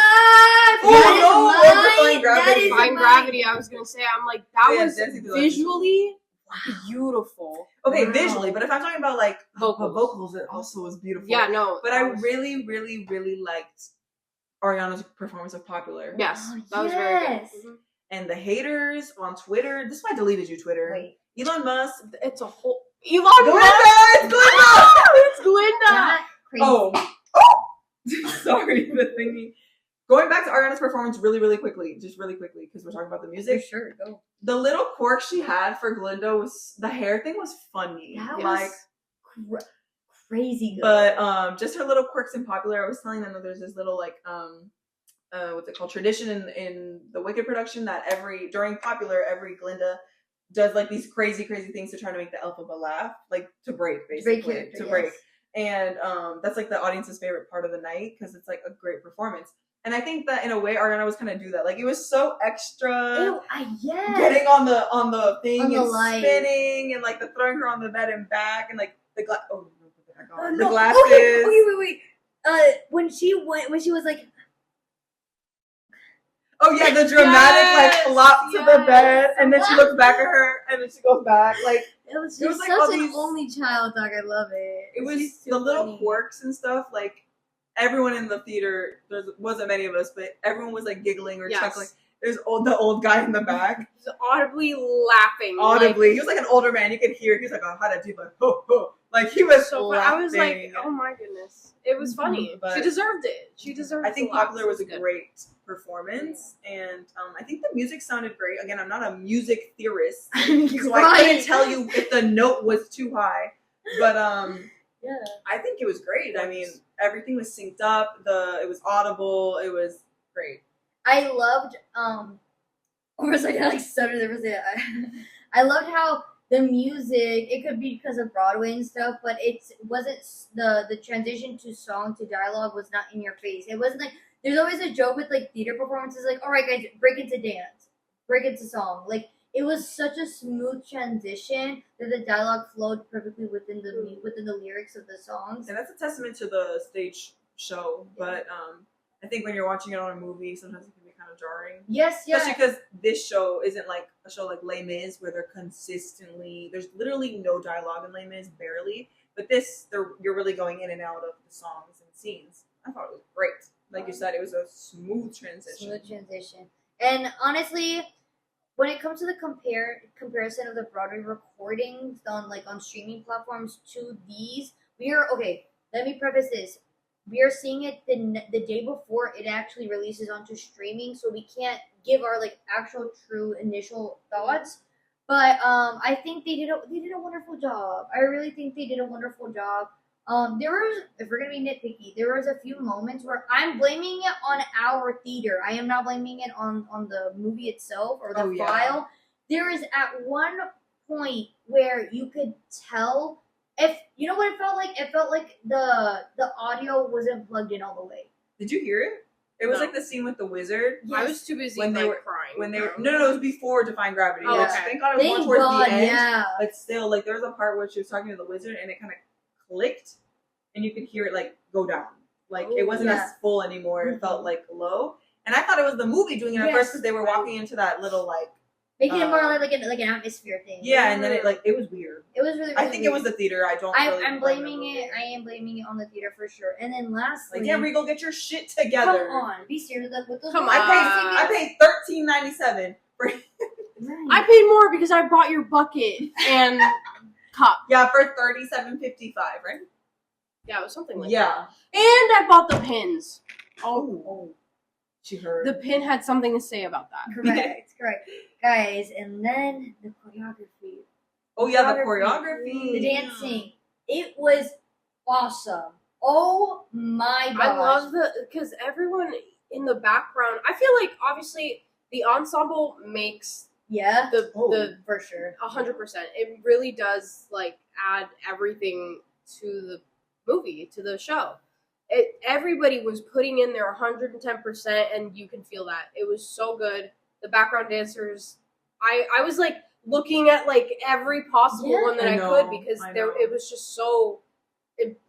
Oh, no! Defying Gravity. Defying Gravity, I was gonna say, I'm like, that Yeah, was Dancing Through Life. visually beautiful. Okay, Wow. visually, but if I'm talking about like Vocals. vocals, it also was beautiful. Yeah, no. But I that was- really, really, really liked Ariana's performance of Popular. Yes, Oh, that was very good. yes. Mhm. And the haters on Twitter, this is why I deleted you, Twitter. Wait. Elon Musk. It's a whole. Elon Glinda! Musk! It's Glinda! It's Glinda! That crazy. Oh. Sorry, the thingy. Going back to Ariana's performance really, really quickly, because we're talking about the music. Sure, go. The little quirk she had for Glinda was, the hair thing was funny. That like, was crazy good. but just her little quirks in Popular. I was telling them that there's this little like what's it called, tradition in the Wicked production that during Popular every Glinda does like these crazy things to try to make the Elphaba laugh, like to break basically, break. And that's like the audience's favorite part of the night because it's like a great performance. And I think that in a way Ariana was kind of do that. Like it was so extra. Yes. Getting on the thing On the and light. spinning and like the throwing her on the bed and back and like the glass. Oh, no, put that back on. No. The glasses. Wait. When she was like, Oh yeah, the dramatic Yes, like flop to the yes. bed, and then she looks back at her, and then she goes back. Like it was It was just like all such an these- only child dog. I love it. it was She's the too little funny. quirks and stuff. Like everyone in the theater, there wasn't many of us, but everyone was like giggling or Yes. chuckling. There's the old guy in the back, He's audibly laughing. audibly. He was like an older man. You could hear. He was like, "Oh, how to do like ho ho." Like he was So laughing. I was like, oh my goodness. It was funny. But she deserved it. She deserved I think the laugh. Popular was a good. great performance, and I think the music sounded great. Again, I'm not a music theorist, so I couldn't tell you if the note was too high, but Yeah. I think it was great. I mean, everything was synced up. It was audible. It was great. I loved Almost like I like 70%. I loved how the music, it could be because of Broadway and stuff, but it wasn't the transition to song to dialogue was not in your face. It wasn't like there's always a joke with like theater performances, like, all right guys, break into dance, break into song. Like it was such a smooth transition that the dialogue flowed perfectly within the lyrics of the songs. And that's a testament to the stage show. But I think when you're watching it on a movie, sometimes it can be kind of jarring. Yes, yeah. Especially because this show isn't like a show like Les Mis where they're consistently, there's literally no dialogue in Les Mis, barely. But this, you're really going in and out of the songs and scenes. I thought it was great. Like you said, it was a smooth transition. Smooth transition. And honestly, when it comes to the comparison of the Broadway recordings on streaming platforms to these, let me preface this. We are seeing it the day before it actually releases onto streaming, so we can't give our actual true initial thoughts. But I think they did a wonderful job. I really think they did a wonderful job. There was, if we're gonna be nitpicky, there was a few moments where I'm blaming it on our theater. I am not blaming it on the movie itself or the file. There is at one point where you could tell, if you know what it felt like. It felt like the audio wasn't plugged in all the way. Did you hear it? It was like the scene with the wizard. Yes. I was too busy when they were crying. When they were no, it was before Defying Gravity. Oh, okay. Thank God it was more towards the end. Yeah. But still, there was a part where she was talking to the wizard, and it kind of clicked, and you could hear it go down. It wasn't as full anymore. It felt low, and I thought it was the movie doing it at first because they were walking into that little making it more like an atmosphere thing. Yeah, and then it was weird. It was really. I think weird. it was the theater. I'm blaming it. I am blaming it on the theater for sure. And then lastly, Regal, get your shit together. Come on, be serious. With those I paid $13.97 for. I paid more because I bought your bucket and cup. Yeah, for $37.55, right? Yeah, it was something like that. And I bought the pins. Oh. She heard. The pin had something to say about that. Correct. Guys, and then the choreography. Oh, yeah, the choreography. The dancing. It was awesome. Oh, my gosh. I love because everyone in the background, I feel like, obviously, the ensemble makes the for sure 100%. It really does, add everything to the movie, to the show. Everybody was putting in their 110%, and you can feel that. It was so good. The background dancers, I was looking at every possible one that I could because it was just so it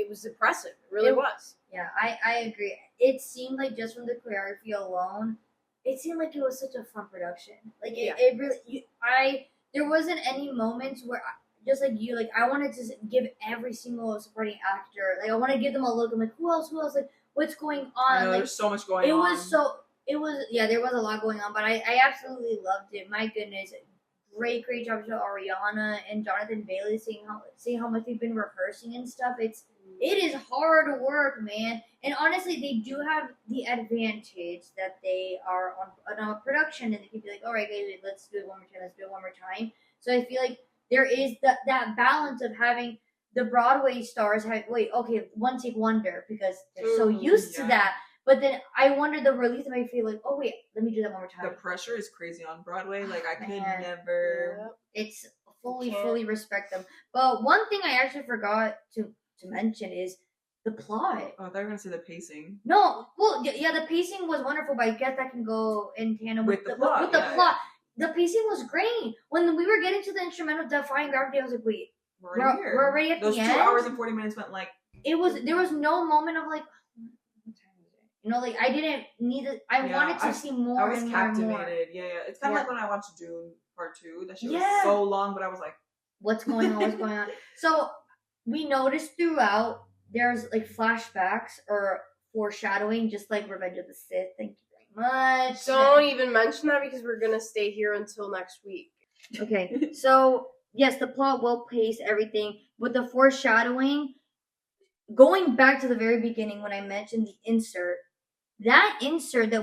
was impressive. It really was. Yeah, I agree. It seemed like just from the choreography alone, it seemed like it was such a fun production. It really there wasn't any moments where just like you, I wanted to give every single supporting actor, I want to give them a look. I'm like, who else? What's going on? I know, there's so much going on. There was a lot going on, but I absolutely loved it. My goodness, great job to Ariana and Jonathan Bailey, seeing how much they've been rehearsing and stuff. It is hard work, man. And honestly, they do have the advantage that they are on a production, and they can be like, all right, guys, let's do it one more time. So I feel like there is that balance of having the Broadway stars one take wonder because they're so used to that. But then I wonder the relief that I feel like, oh wait, let me do that one more time. The pressure is crazy on Broadway. I could never. It's fully respect them. But one thing I actually forgot to mention is the plot. Oh, I thought you were gonna say the pacing. No, well, yeah, the pacing was wonderful, but I guess that can go in tandem with the plot. Yeah. The pacing was great. When we were getting to the instrumental Defying Gravity, I was like, wait, we're already at those the end? Those 2 hours and 40 minutes went there was no moment of I didn't need it. I wanted to see more. I was and captivated. More. Yeah. It's kind of like when I watched Dune Part 2. That shit was so long, but I was like, what's going on? So we noticed throughout there's flashbacks or foreshadowing, just like Revenge of the Sith. Thank you very much. Don't even mention that because we're gonna stay here until next week. Okay, so yes, the plot will pace everything with the foreshadowing. Going back to the very beginning when I mentioned the insert, that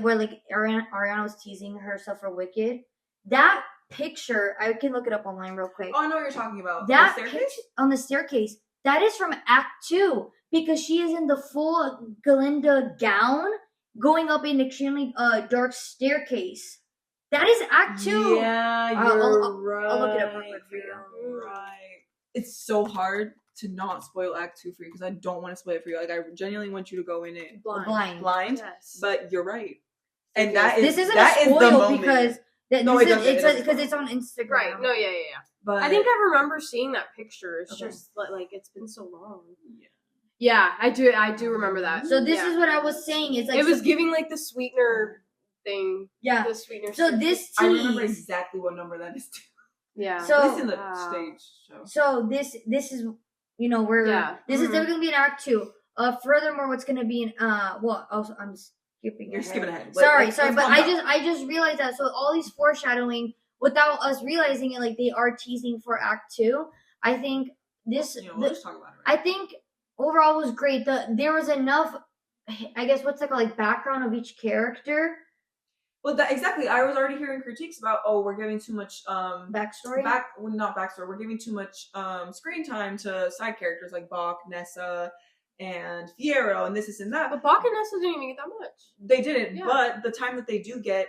where Ariana was teasing herself for Wicked, that picture, I can look it up online real quick. Oh, I know what you're talking about. That picture on the staircase, that is from Act 2 because she is in the full Glinda gown going up an extremely dark staircase. That is Act 2. Yeah, right. I'll look it up real quick for you. You're right. It's so hard to not spoil Act 2 for you because I don't want to spoil it for you. Like, I genuinely want you to go in it blind. Yes. But you're right. And this isn't a spoil because it's on Instagram. Right. No, yeah. But I think I remember seeing that picture. It's just like it's been so long. Yeah, I do remember that. So this is what I was saying. It's like it was giving like the sweetener thing. Yeah. The sweetener. So this tease, I remember exactly what number that is too. Yeah. So it's in the stage show. So this is this is definitely gonna be an Act 2. Furthermore, what's gonna be in also I'm skipping. You're skipping ahead. Sorry, but I just realized that. So all these foreshadowing without us realizing it, like they are teasing for Act 2. I think this. We'll just talk about it. I think overall was great. There was enough. I guess what's like background of each character. Well, exactly. I was already hearing critiques about, we're giving too much backstory. Not backstory. We're giving too much screen time to side characters like Bach, Nessa, and Fierro, and this and that. But Bach and Nessa didn't even get that much. They didn't, but the time that they do get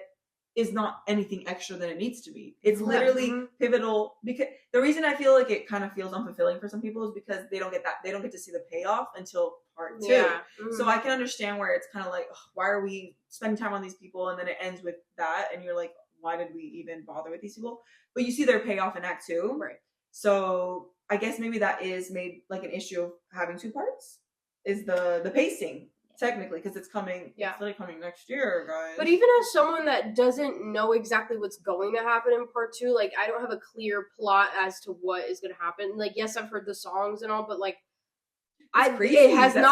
is not anything extra than it needs to be. It's literally pivotal, because the reason I feel like it kind of feels unfulfilling for some people is because they don't get to see the payoff until part 2. Yeah. So I can understand where it's kind of like, why are we spending time on these people, and then it ends with that, and you're like, why did we even bother with these people? But you see their payoff in Act 2, right? So I guess maybe that is made like an issue of having 2 parts, is the pacing. Technically, because it's coming. Yeah, it's really coming next year, guys. But even as someone that doesn't know exactly what's going to happen in part 2, like I don't have a clear plot as to what is going to happen. Like, yes, I've heard the songs and all, but like, it hasn't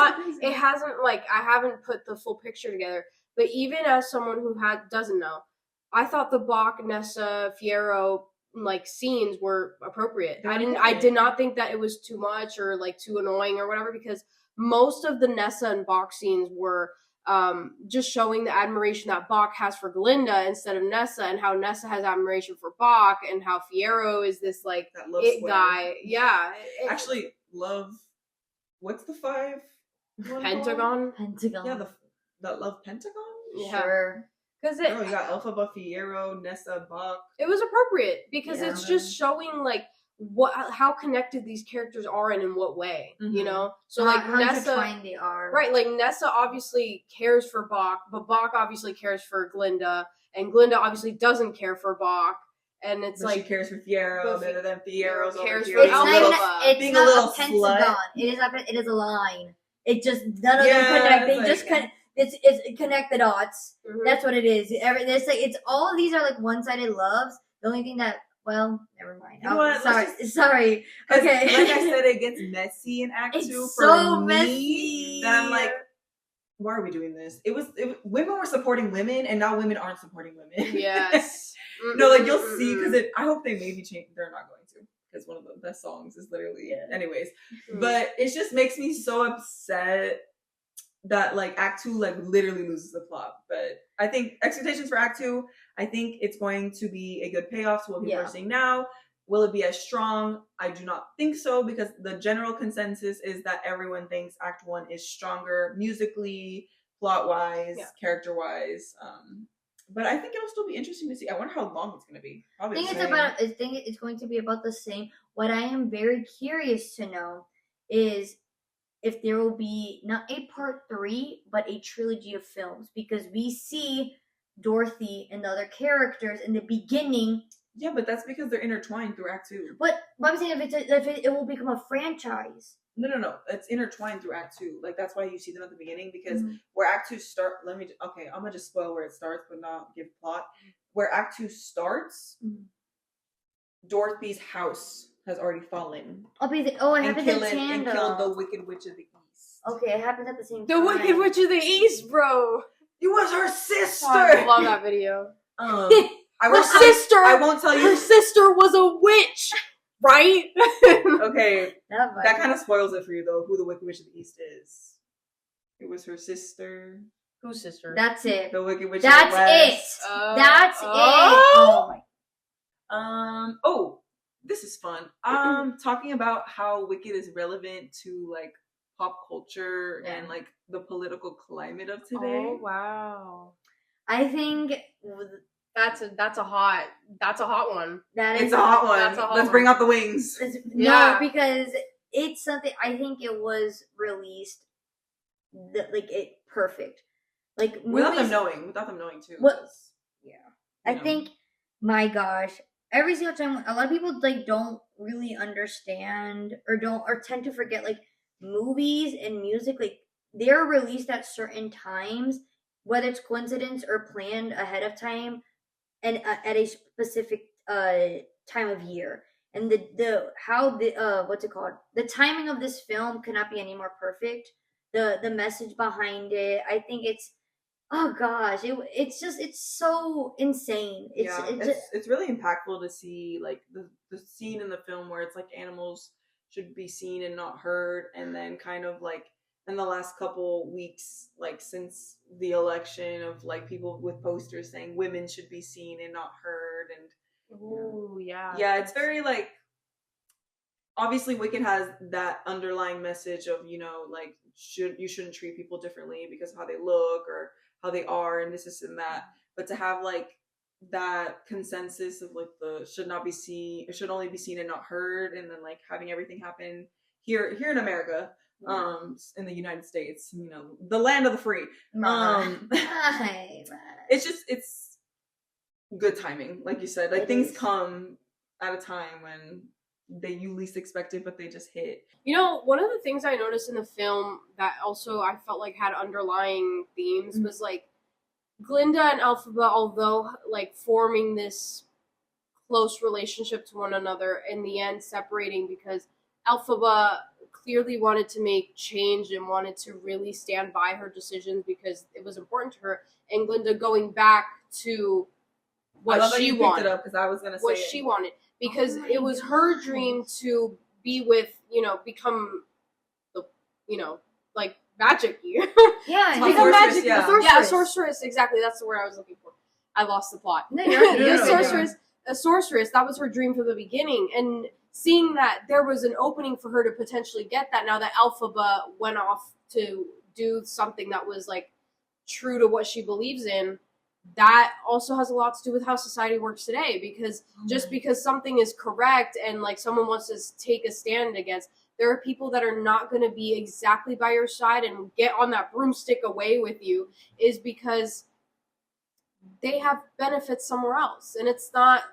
like I haven't put the full picture together. But even as someone who doesn't know, I thought the Bach, Nessa, Fierro like scenes were appropriate. I did not think that it was too much or like too annoying or whatever, because most of the Nessa and Bach scenes were just showing the admiration that Bach has for Glinda instead of Nessa, and how Nessa has admiration for Bach, and how Fierro is this like it guy. Yeah. Actually, love. What's the 5? Pentagon? Yeah, that love Pentagon? Yeah. Sure. Because you got Elphaba, Fierro, Nessa, Bach. It was appropriate because it's just showing like how connected these characters are and in what way, you know? So like how Nessa, intertwined they are. Right, like Nessa obviously cares for Bach, but Bach obviously cares for Glinda, and Glinda obviously doesn't care for Bach. And it's she cares for Fierro, better than Fierro's cares over here. It's not a pentagon. It is a line. It just none of them connect. They just it's connect the dots. Mm-hmm. That's what it is. It's all of these are like one-sided loves. The only thing that never mind. Sorry. Okay. Like I said, it gets messy in Act 2 for so me. Messy. That I'm like, why are we doing this? Women were supporting women, and now women aren't supporting women. Yes. No, like you'll see, because I hope they maybe change. They're not going to, because one of the best songs is literally. Anyways, but it just makes me so upset that like Act 2 like literally loses the plot. But I think expectations for Act 2, I think it's going to be a good payoff to what people are seeing now. Will it be as strong? I do not think so, because the general consensus is that everyone thinks Act 1 is stronger musically, plot-wise, character-wise. But I think it'll still be interesting to see. I wonder how long it's going to be. I think it's going to be about the same. What I am very curious to know is if there will be not a part 3, but a trilogy of films, because we see Dorothy and the other characters in the beginning. Yeah, but that's because they're intertwined through Act 2. But I'm saying if it will become a franchise. No. It's intertwined through Act 2. Like, that's why you see them at the beginning, because where Act 2 I'm going to just spoil where it starts, but not give plot. Where Act 2 starts, Dorothy's house has already fallen. It happens in tandem. And killed the Wicked Witch of the East. Okay, it happens at the same time. The Wicked Witch of the East, bro! It was her sister! Oh, I love that video. I won't tell you. Her sister was a witch! Right? Okay. That kind of spoils it for you, though, who the Wicked Witch of the East is. It was her sister. Whose sister? That's it. The Wicked Witch That's of the West. That's it. Oh my. This is fun. Talking about how Wicked is relevant to, like, pop culture and, like, the political climate of today. Oh, wow. I think That's a hot one. It's a hot one. That's a hot Let's one. bring out the wings. No, because it's something. I think it was released, it perfect. Like without movies, them knowing too. What? Yeah, I know. think. My gosh, every single time, a lot of people like don't really understand or tend to forget like movies and music. Like they're released at certain times, whether it's coincidence or planned ahead of time, and at a specific time of year. And the what's it called? The timing of this film cannot be any more perfect. The message behind it, I think oh gosh, it's so insane. It's really impactful to see like the scene in the film where it's like animals should be seen and not heard, and then kind of like in the last couple weeks, like since the election, of like people with posters saying women should be seen and not heard, and yeah, it's very like obviously Wicked has that underlying message of like you shouldn't treat people differently because of how they look or how they are and this and that, but to have like that consensus of like the should not be seen, it should only be seen and not heard, and then like having everything happen here in America, in the United States, the land of the free. It's good timing, like you said, like things come at a time when you least expect it, but they just hit. One of the things I noticed in the film that also I felt like had underlying themes was like Glinda and Elphaba, although like forming this close relationship to one another, in the end separating because Elphaba clearly wanted to make change and wanted to really stand by her decisions because it was important to her, and Glinda going back to what she wanted. Because I was gonna say what she wanted. Because it was her dream to be with, become the, like magic you. Yeah, become magic. Yeah. A sorceress. Exactly, that's the word I was looking for. I lost the plot. No, you're A sorceress. That was her dream from the beginning, and seeing that there was an opening for her to potentially get that. Now that Elphaba went off to do something that was like true to what she believes in. That also has a lot to do with how society works today, because just because something is correct and like someone wants to take a stand against, there are people that are not going to be exactly by your side and get on that broomstick away with you, is because they have benefits somewhere else. And it's not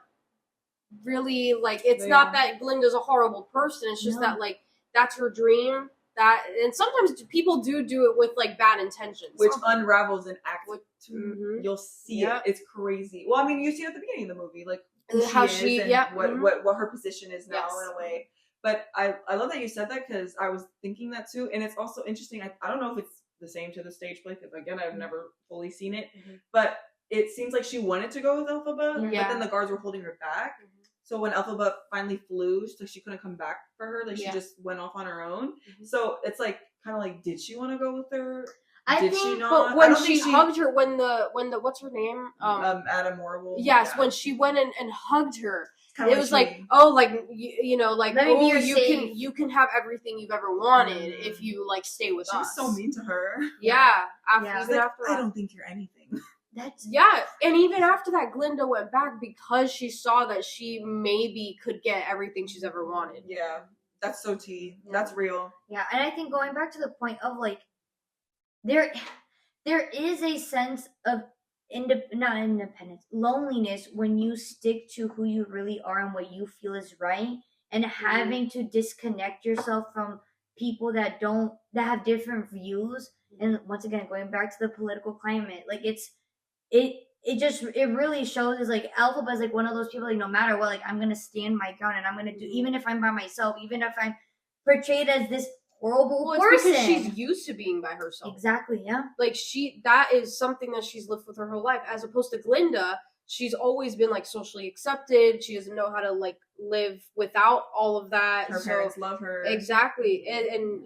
really like, it's not that Glinda's a horrible person. It's just that like, that's her dream. And sometimes people do it with like bad intentions, which unravels in Act 2. You'll see it. It's crazy. Well, I mean, you see it at the beginning of the movie, like how she what her position is now in a way. But I love that you said that, because I was thinking that too, and it's also interesting. I don't know if it's the same to the stage play, because again, I've never fully seen it, but it seems like she wanted to go with Elphaba, but then the guards were holding her back. So when Elphaba finally flew, so she couldn't come back for her. Like she just went off on her own. So it's like kind of like, did she want to go with her? Did she not? But when she hugged her, when the what's her name? Adam Warble. Yes, when she went in and hugged her, it was like, you can have everything you've ever wanted if you like stay with us. She was so mean to her. Yeah. After that, I don't think you're anything. And even after that, Glinda went back because she saw that she maybe could get everything she's ever wanted. Yeah, that's so tea. Yeah. That's real. Yeah, and I think going back to the point of like, there is a sense of not independence, loneliness when you stick to who you really are and what you feel is right, and having to disconnect yourself from people that have different views. And once again, going back to the political climate, like it really shows is like Elphaba is like one of those people, like no matter what, like I'm gonna stand my ground and I'm gonna do, even if I'm by myself, even if I'm portrayed as this horrible person. Because she's used to being by herself. Exactly, yeah. Like that is something that she's lived with her whole life, as opposed to Glinda. She's always been like socially accepted. She doesn't know how to like live without all of that. Her parents love her. Exactly, and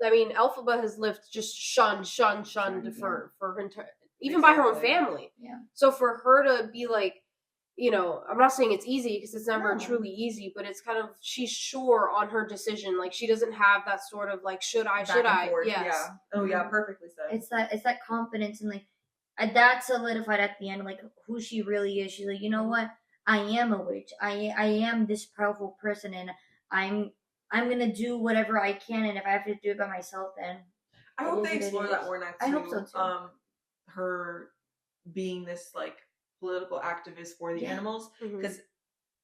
I mean, Elphaba has lived just shunned for her entire, even by her own family. Yeah. So for her to be like, I'm not saying it's easy, because it's never truly easy, but it's kind of, she's sure on her decision. Like she doesn't have that sort of like, should I? Yes. Yeah. Oh yeah, perfectly said. It's that confidence, and like that solidified at the end, like who she really is. She's like, you know what? I am a witch. I am this powerful person, and I'm gonna do whatever I can. And if I have to do it by myself, then I hope they explore that more next. I hope so too. Her being this like political activist for the animals, because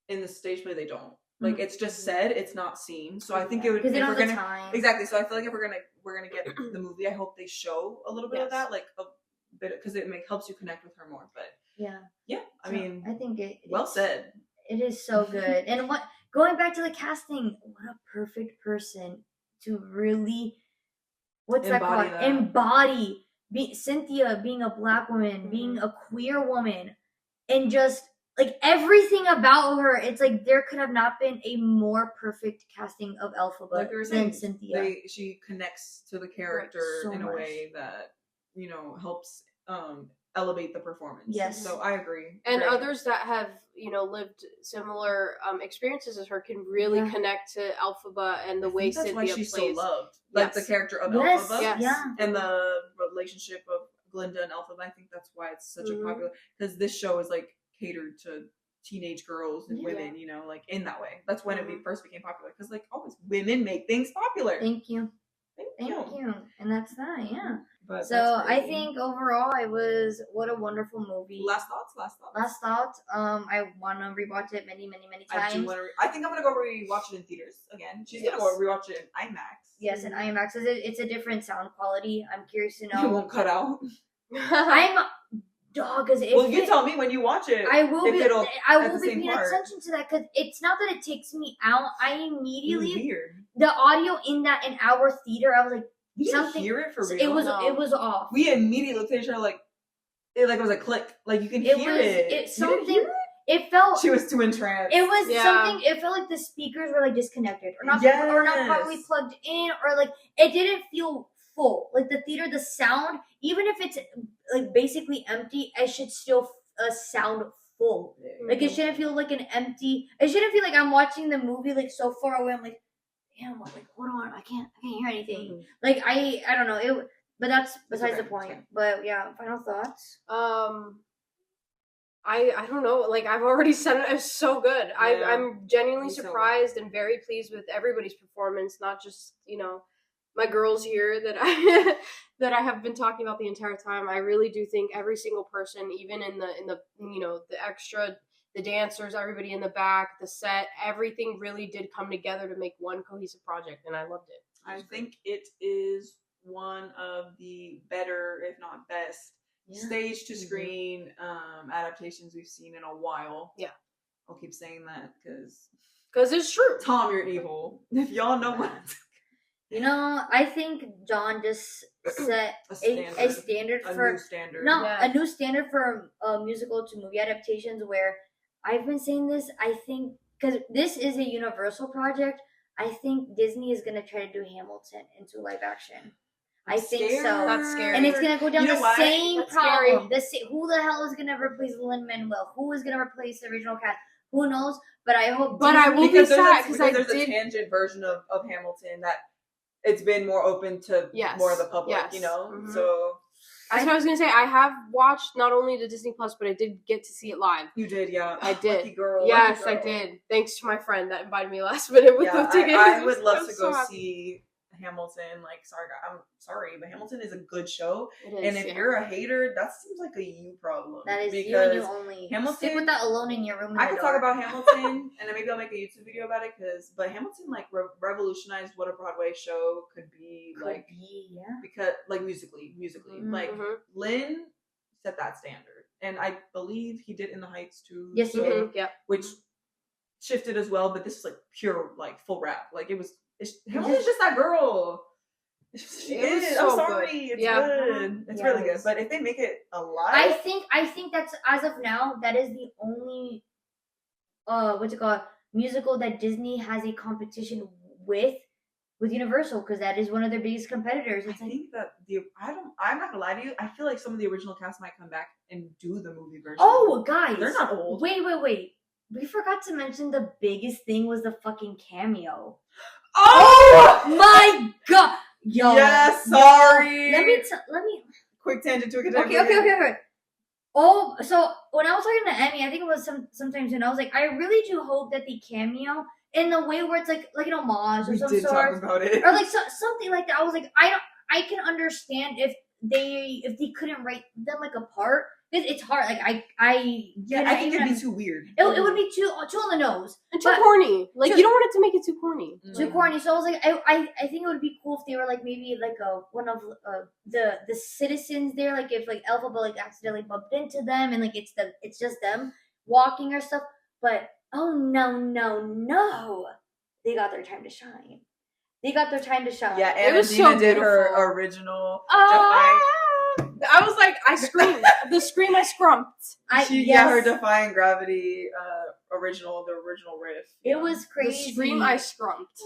in the stage play they don't. Like it's just said, it's not seen. So I think it would. Because they don't have the time. time. Exactly. So I feel like if we're gonna get the movie, I hope they show a little bit of that, like a bit, because it helps you connect with her more. But yeah. I mean, I think well said. It is so good. And going back to the casting, what a perfect person to really, what's embody that called? Embody Cynthia being a Black woman, being a queer woman, and just like everything about her. It's like there could have not been a more perfect casting of Elphaba than Cynthia. She connects to the character in a way that helps elevate the performance. Yes. So I agree. And others that have, lived similar experiences as her can really connect to Elphaba and the way Cynthia plays. That's why she's so loved. Like the character of Elphaba. Yes. And the relationship of Glinda and Elphaba. I think that's why it's such a popular, because this show is like catered to teenage girls and women, like in that way. That's when it first became popular, because like always women make things popular. Thank you. And that's that, yeah. But so I think overall it was, what a wonderful movie. Last thoughts. I want to rewatch it many times. I think I'm gonna go rewatch it in theaters again. She's gonna go rewatch it in IMAX. Yes, in IMAX. It's a different sound quality. I'm curious to know. It won't cut out. Well, you tell me when you watch it. I will be paying attention to that, because it's not that it takes me out. I immediately the audio in our theater. I was like, you didn't hear it for real. It was off. We immediately looked at each other like it was a click. Like you can hear it. It felt she was too entranced. It was something. It felt like the speakers were like disconnected or not properly plugged in, or like it didn't feel full. Like the theater, the sound, even if it's like basically empty, it should still sound full. Like it shouldn't feel like an empty. It shouldn't feel like I'm watching the movie like so far away. I'm like, damn, like hold on, I can't hear anything. Like I don't know it, but that's besides the point. But yeah, final thoughts. I don't know. Like I've already said it. It's so good. Yeah. I'm genuinely surprised and very pleased with everybody's performance. Not just my girls here that I have been talking about the entire time. I really do think every single person, even in the the extra, the dancers, everybody in the back, the set, everything really did come together to make one cohesive project, and I loved it. I think it is one of the better, if not best, stage to screen adaptations we've seen in a while. Yeah, I'll keep saying that because it's true. Tom, you're evil. If y'all know what. I think John just set a standard for a new standard. A new standard for musical to movie adaptations. Where I've been saying this, I think because this is a Universal project, I think Disney is gonna try to do Hamilton into live action. I think so. That's scary. And it's gonna go down the same problem. Who the hell is gonna replace Lin-Manuel? Who is gonna replace the original cast? Who knows? But I hope. But I will be sad because there's a tangent version of Hamilton that. It's been more open to more of the public, So that's what I was gonna say. I have watched not only the Disney Plus, but I did get to see it live. You did, yeah. I did. Lucky girl. Yes, I did. Thanks to my friend that invited me last minute with the tickets. I would love to go see Hamilton. Like, I'm sorry, but Hamilton is a good show. It is, and if you're a hater, that seems like a you problem. That is you and you only. Hamilton, stick with that alone in your room. I could talk about Hamilton, and then maybe I'll make a YouTube video about it. But Hamilton like revolutionized what a Broadway show could be. Because like musically, like Lynn set that standard, and I believe he did In the Heights too. Yes, he did. Yeah, which shifted as well, but this is like pure like full rap. Like it was. Hamilton's just that girl. She is. So I'm sorry. Good. It's good. It's really good. But if they make it alive, I think that's as of now that is the only musical that Disney has a competition with Universal, because that is one of their biggest competitors. I think that I'm not gonna lie to you. I feel like some of the original cast might come back and do the movie version. Oh, guys, they're not old. Wait. We forgot to mention the biggest thing was the fucking cameo. Oh my god! Yo, yes, sorry. Let me quick tangent to a Okay. Oh, so when I was talking to Emmy, I think it was sometimes when I was like, I really do hope that they cameo in the way where it's like an homage or We some did sort, talk about it. or like something like that. I was like, I can understand if they couldn't write them like apart. It's hard. Like I think it'd be too weird. It would be too on the nose and too corny. Like you don't want it to make it too corny. Too corny. So I was like, I think it would be cool if they were like maybe like one of the citizens there. Like if like Elphaba like accidentally bumped into them and like it's just them walking or stuff. But oh no, they got their time to shine. Yeah, it was Anna so did beautiful. her original. I was like, I screamed. The scream I scrumped. Her Defying Gravity the original riff. It was crazy. The scream I scrumped.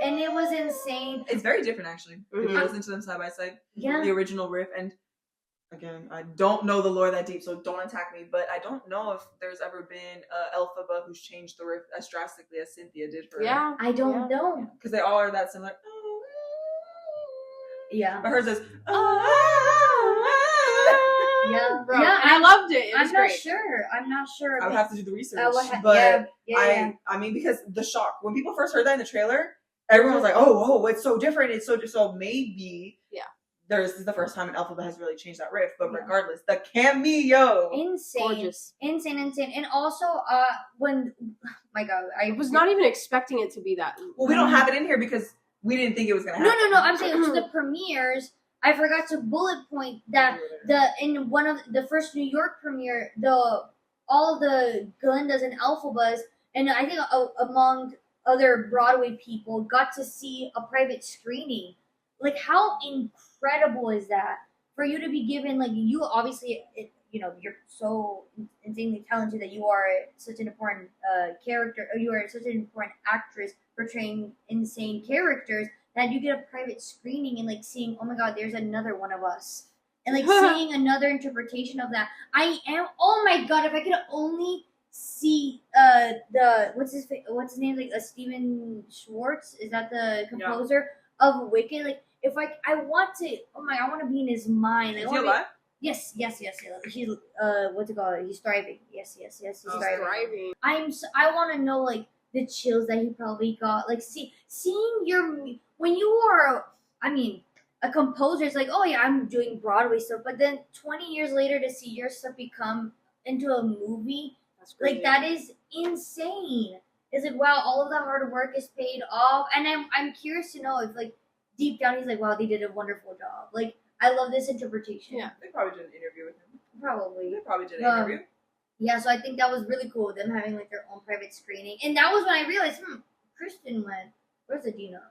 And it was insane. It's very different, actually. If you listen to them side by side. Yeah. The original riff. And again, I don't know the lore that deep, so don't attack me. But I don't know if there's ever been Elphaba who's changed the riff as drastically as Cynthia did for her. Yeah. I don't know. Because they all are that similar. Yeah. But hers is. Yeah, bro. yeah, I loved it. I'm great. not sure. I would have to do the research, but I mean, because the shock when people first heard that in the trailer, everyone was like, "Oh, it's so different. It's so maybe." Yeah. This is the first time an Elphaba has really changed that riff, but regardless, the cameo, insane, and also when, my God, I was not even expecting it to be that. Well, we don't have it in here because we didn't think it was gonna happen. No. I'm saying to the premieres. I forgot to bullet point that in one of the first New York premiere, all the Glindas and Elphabas, and I think among other Broadway people, got to see a private screening. Like, how incredible is that for you to be given? Like, you obviously, you're so insanely talented that you are such an important character, or you are such an important actress portraying insane characters. That you get a private screening and like seeing, oh my God, there's another one of us, and like seeing another interpretation of that. Oh my God, if I could only see what's his name, like Steven Schwartz, is that the composer of Wicked? Like if I want to, I want to be in his mind. Is he alive? Yes. He's what's it called? He's thriving. Yes. He's thriving. I want to know like the chills that he probably got. Like seeing when you are, a composer is like, oh yeah, I'm doing Broadway stuff, but then 20 years later to see your stuff become into a movie, like that is insane. Is it wow? All of the hard work is paid off, and I'm curious to know if like deep down he's like, wow, they did a wonderful job. Like I love this interpretation. Yeah, they probably did an interview with him. Probably. They probably did an interview. Yeah, so I think that was really cool, them having like their own private screening, and that was when I realized, Kristen went. Where's Adina?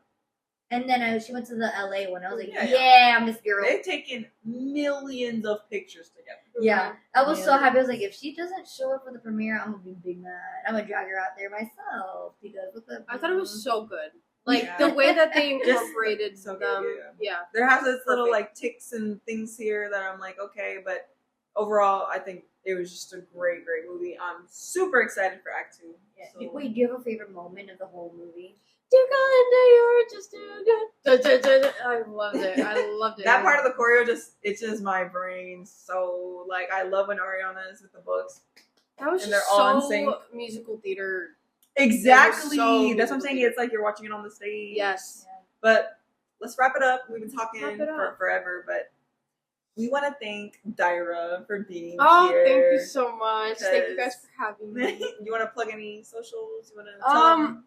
And then she went to the LA one. I was like, yeah, Miss Girl. They've taken millions of pictures together. Yeah, I was so happy. I was like, if she doesn't show up for the premiere, I'm gonna be big mad. I'm gonna drag her out there myself because I thought it was so good. Like the way that they incorporated so them. Yeah. There has this little like ticks and things here that I'm like, okay, but overall, I think it was just a great movie. I'm super excited for Act 2. Yeah. So. Wait, do you have a favorite moment of the whole movie? Dear God, you're just too good. I loved it. That part of the choreo just itches my brain. So like, I love when Ariana is with the books. That was and just they're all in sync. Musical theater. Exactly. So that's what I'm saying. It's like you're watching it on the stage. Yes. Yeah. But let's wrap it up. We've been talking for forever, but we want to thank Dyra for being here. Oh, thank you so much. Thank you guys for having me. You want to plug any socials? You want to tell them?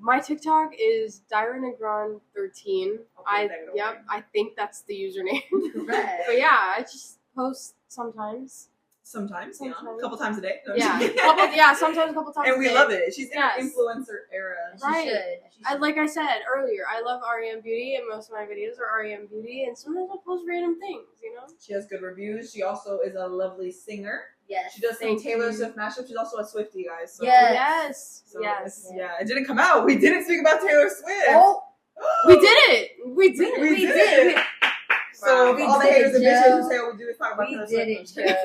My TikTok is DyraNegron13. I think that's the username. But yeah, I just post sometimes. Sometimes, yeah. A couple times a day. Sometimes a couple times a day. And we love it. She's in her influencer era. Right. She should. Like I said earlier, I love REM Beauty, and most of my videos are REM Beauty, and sometimes I'll post random things, She has good reviews. She also is a lovely singer. Yes. She does some Taylor Swift mashup. She's also a Swiftie, guys. So. Yes. So it didn't come out. We didn't speak about Taylor Swift. Oh. We did it. We did. So all the haters and bitches who say all we do is talk about Taylor Swift.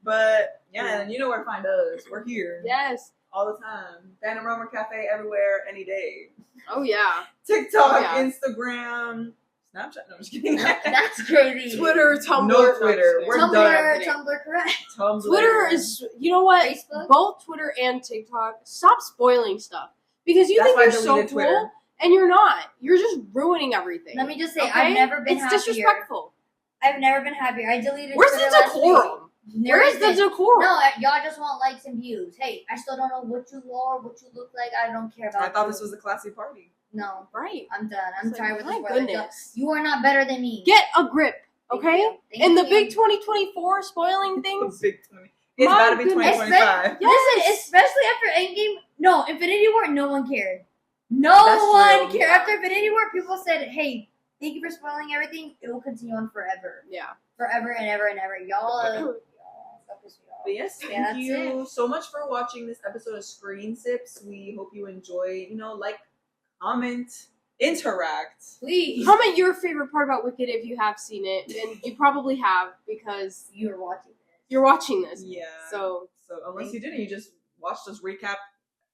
But and you know where to find us. We're here. Yes. All the time. Phantom Romer Cafe everywhere, any day. Oh yeah. TikTok, Instagram, Snapchat. No, I'm just kidding. That's crazy. Twitter, Tumblr. No Twitter. I'm We're just done. kidding. Tumblr, correct. Tumblr. Twitter is, you know what? Facebook? Both Twitter and TikTok, stop spoiling stuff. Because you That's think why I you're so deleted cool, Twitter. and you're not. You're just ruining everything. Let me just say, okay? I've never been It's happier. disrespectful. I've never been happier. I deleted Where's Twitter the last week. decorum? There Where's the isn't. decorum? No, y'all just want likes and views. Hey, I still don't know what you are, what you look like. I don't care about I thought you. this was a classy party. No, Right. I'm done. I'm It's tired like, with this my world. goodness. You are not better than me. Get a grip, Thank okay? you. Thank In the you. big 2024 spoiling things. Big 20. It's My about to be goodness. 2025. Listen, especially after Endgame. No, Infinity War, no one cared. No That's one true. cared. After Infinity War, people said, hey, thank you for spoiling everything. It will continue on forever. Yeah. Forever and ever and ever. Y'all, that pissed me off. But yes, Yeah, thank that's you so much for watching this episode of Screen Sips. We hope you enjoy, like, comment, interact. Please. Comment your favorite part about Wicked if you have seen it, and you probably have because You're watching this. you're watching this. Yeah. So So unless you didn't, you just watched us recap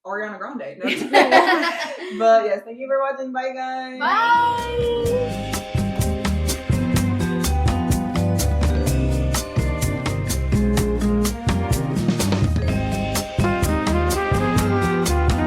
Ariana Grande. No, but yes, thank you for watching. Bye, guys. bye.